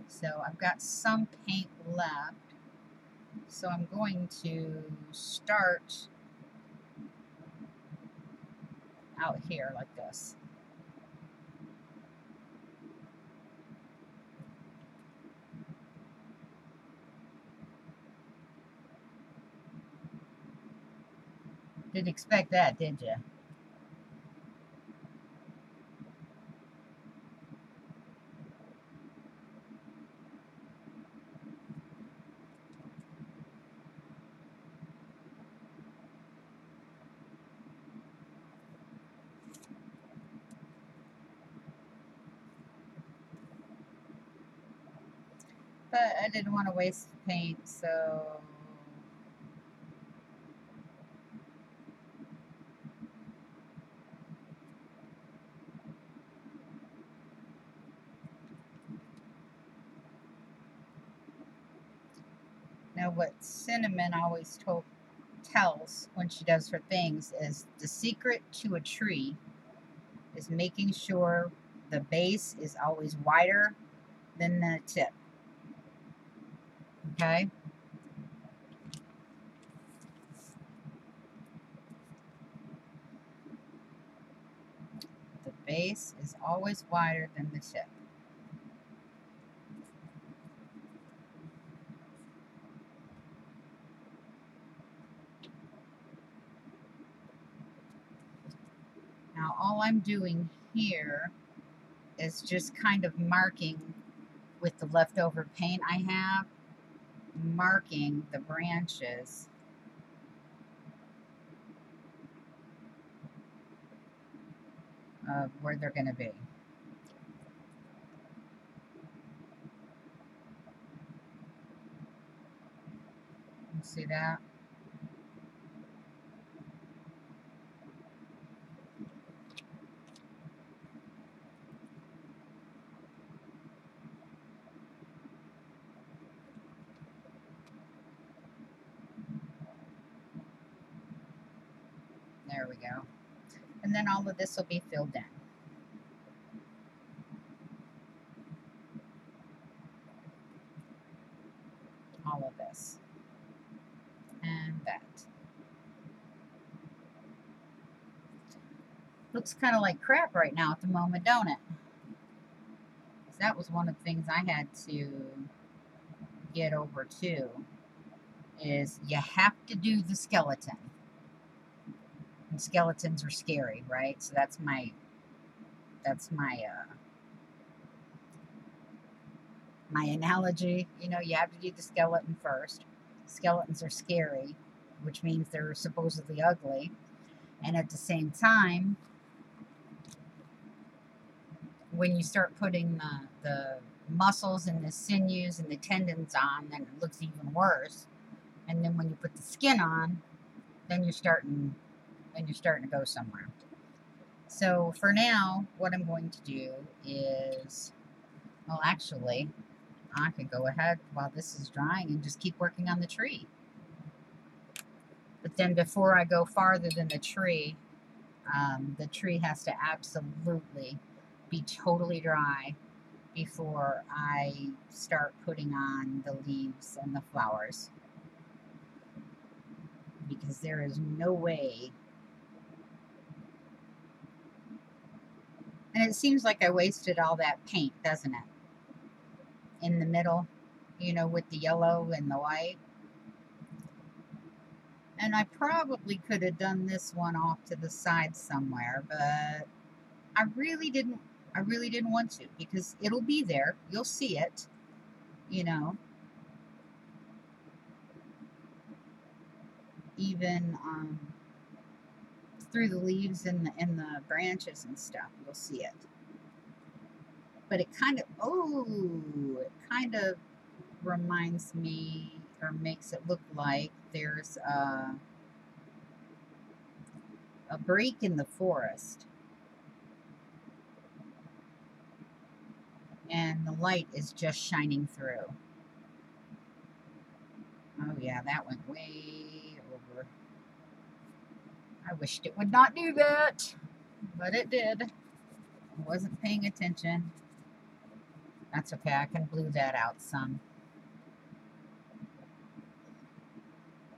Speaker 1: So I've got some paint left. So I'm going to start out here like this. Didn't expect that, did you? But I didn't want to waste paint, so Now, what Cinnamon always tells when she does her things is the secret to a tree is making sure the base is always wider than the tip. Okay? The base is always wider than the tip. Now, all I'm doing here is just kind of marking with the leftover paint I have, marking the branches of where they're going to be. You see that? There we go. And then all of this will be filled in. All of this. And that. Looks kind of like crap right now at the moment, don't it? That was one of the things I had to get over too, is you have to do the skeleton. And skeletons are scary, right? So that's my my analogy. You know, you have to do the skeleton first. Skeletons are scary, which means they're supposedly ugly. And at the same time, when you start putting the muscles and the sinews and the tendons on, then it looks even worse. And then when you put the skin on, then you're starting to go somewhere. So for now, what I'm going to do is, well, actually, I could go ahead while this is drying and just keep working on the tree. But then before I go farther than the tree has to absolutely be totally dry before I start putting on the leaves and the flowers. Because there is no way. And it seems like I wasted all that paint, doesn't it? In the middle, you know, with the yellow and the white. And I probably could have done this one off to the side somewhere, but I really didn't want to, because it'll be there. You'll see it, you know. Even through the leaves and the branches and stuff, you'll see it. But it kind of reminds me, or makes it look like there's a break in the forest. And the light is just shining through. Oh yeah, that went way over. I wished it would not do that, but it did. I wasn't paying attention. That's okay, I can blue that out some.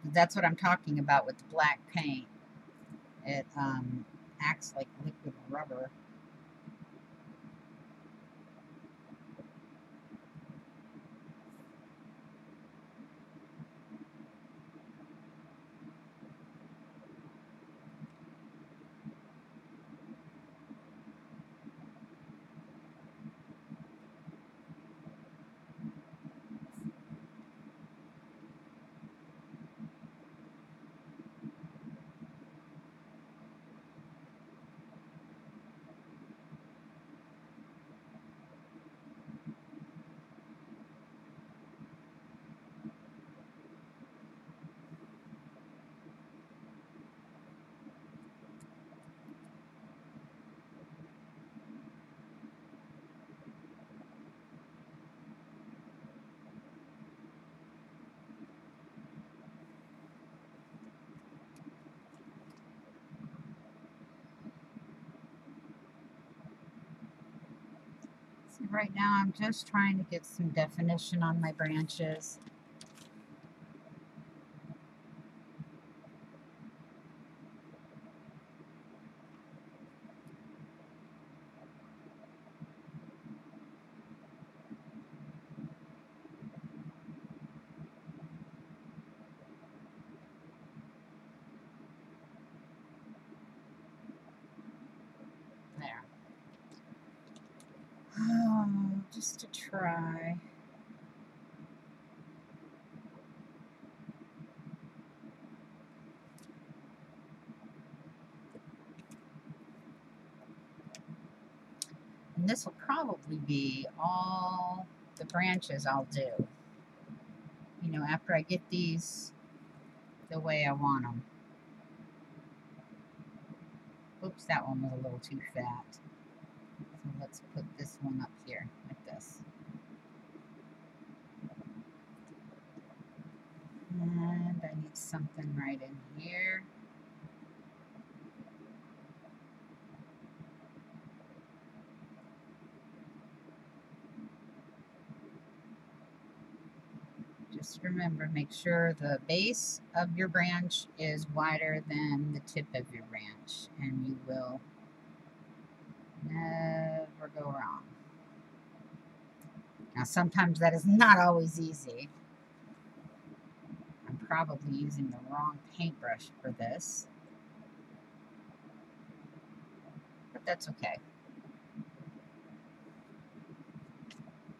Speaker 1: That's what I'm talking about with the black paint. It acts like liquid rubber. Right now I'm just trying to get some definition on my branches. There. Oh, just to try. And this will probably be all the branches I'll do. You know, after I get these the way I want them. Oops, that one was a little too fat. So let's put this one up here, like this. And I need something right in here. Just remember, make sure the base of your branch is wider than the tip of your branch, and you will never go wrong. Now, sometimes that is not always easy. I'm probably using the wrong paintbrush for this, but that's okay.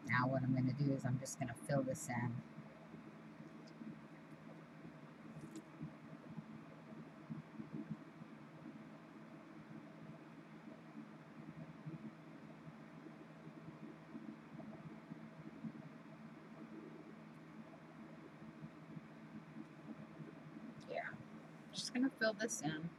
Speaker 1: Now what I'm going to do is I'm just going to fill this in. Yeah, just going to fill this in.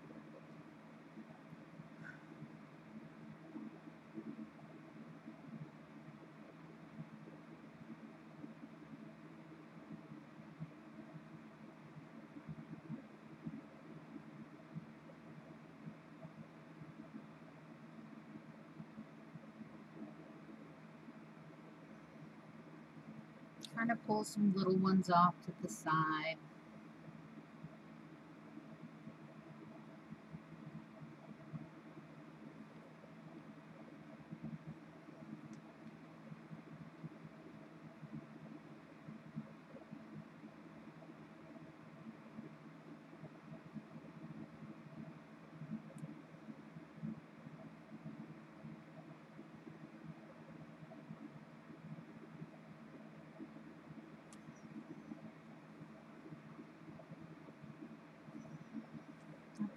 Speaker 1: Kind of pull some little ones off to the side.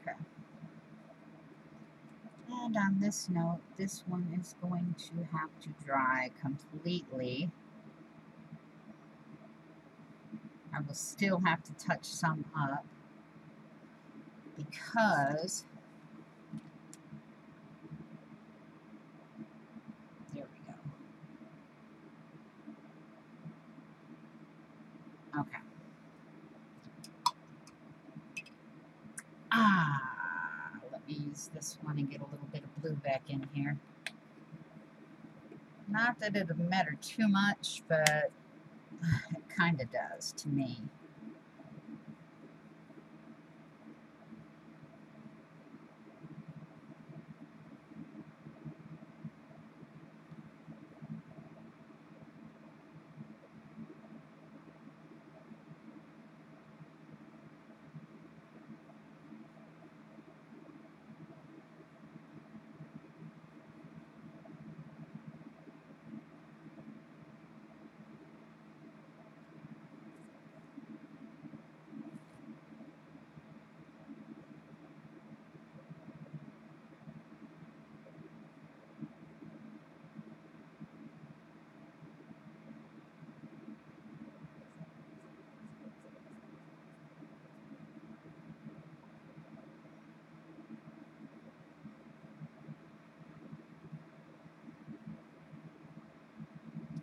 Speaker 1: Okay. And on this note, this one is going to have to dry completely. I will still have to touch some up because there we go. Okay. Let me use this one and get a little bit of blue back in here. Not that it'll matter too much, but it kind of does to me.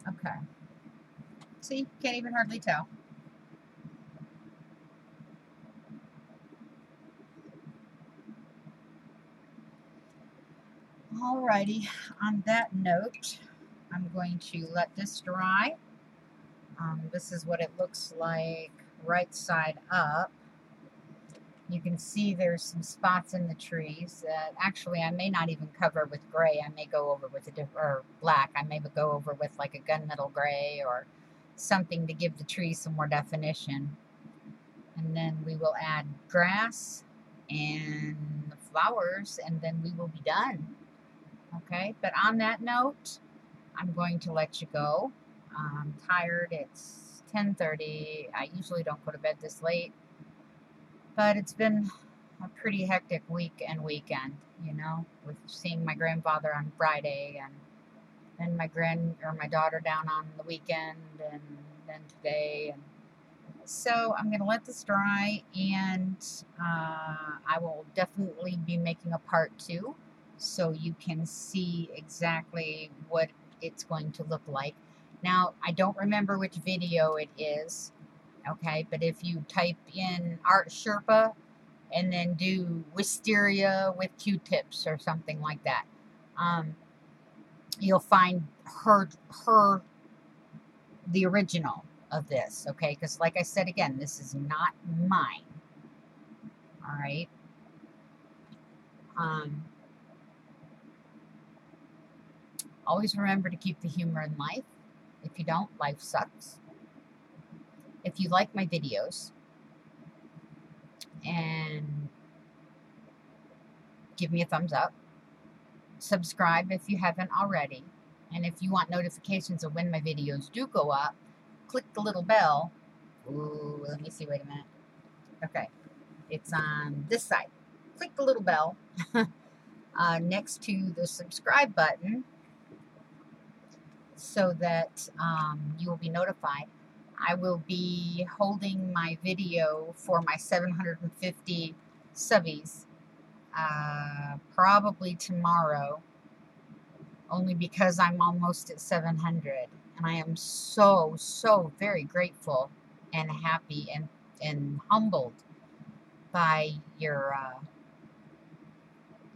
Speaker 1: Okay. See, can't even hardly tell. Alrighty, on that note, I'm going to let this dry. This is what it looks like right side up. You can see there's some spots in the trees that actually I may not even cover with gray. I may go over with or black. I may go over with like a gunmetal gray or something to give the trees some more definition. And then we will add grass and flowers, and then we will be done. Okay, but on that note, I'm going to let you go. I'm tired. It's 10:30. I usually don't go to bed this late, but it's been a pretty hectic week and weekend, you know, with seeing my grandfather on Friday and then my daughter down on the weekend and then today. And so I'm going to let this dry, and I will definitely be making a part 2 so you can see exactly what it's going to look like. Now, I don't remember which video it is, okay, but if you type in Art Sherpa and then do wisteria with Q-tips or something like that, you'll find the original of this, okay? Because like I said again, this is not mine, all right? Always remember to keep the humor in life. If you don't, life sucks. If you like my videos, and give me a thumbs up. Subscribe if you haven't already. And if you want notifications of when my videos do go up, click the little bell. Ooh, let me see, wait a minute. Okay, it's on this side. Click the little bell next to the subscribe button so that you will be notified. I will be holding my video for my 750 subbies probably tomorrow, only because I'm almost at 700, and I am so very grateful and happy and humbled by your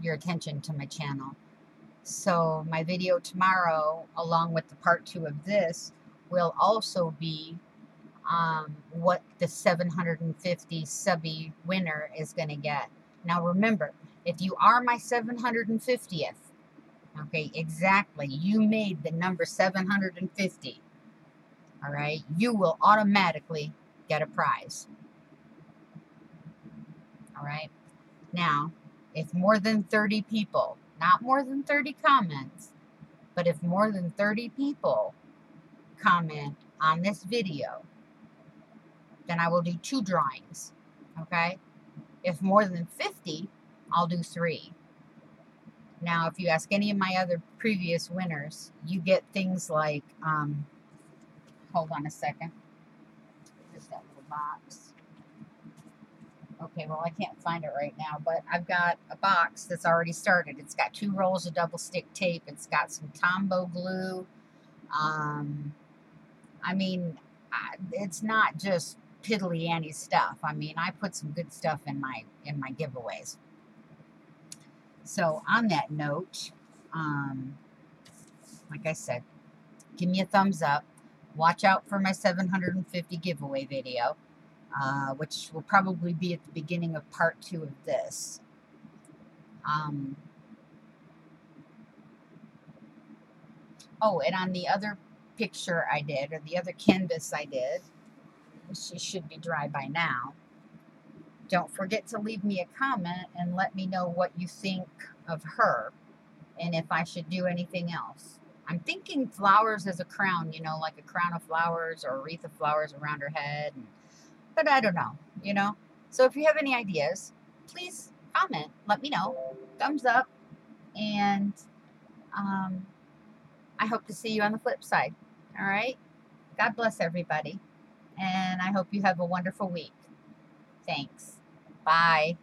Speaker 1: attention to my channel. So my video tomorrow, along with the part 2 of this, will also be what the 750 subby winner is going to get. Now remember, if you are my 750th, okay, exactly, you made the number 750, all right, you will automatically get a prize. All right, now, if more than 30 people, not more than 30 comments, but if more than 30 people comment on this video, then I will do 2 drawings, okay? If more than 50, I'll do 3. Now, if you ask any of my other previous winners, you get things like, hold on a second. Just that little box. Okay, well, I can't find it right now, but I've got a box that's already started. It's got 2 rolls of double stick tape. It's got some Tombow glue. I mean, it's not just piddly Annie stuff. I mean, I put some good stuff in my giveaways. So on that note, like I said, give me a thumbs up. Watch out for my 750 giveaway video, which will probably be at the beginning of part 2 of this. Oh, and on the other picture I did, or the other canvas I did, she should be dry by now. Don't forget to leave me a comment and let me know what you think of her and if I should do anything else. I'm thinking flowers as a crown, you know, like a crown of flowers or a wreath of flowers around her head. But I don't know, you know. So if you have any ideas, please comment. Let me know. Thumbs up. And I hope to see you on the flip side. All right? God bless everybody. And I hope you have a wonderful week. Thanks. Bye.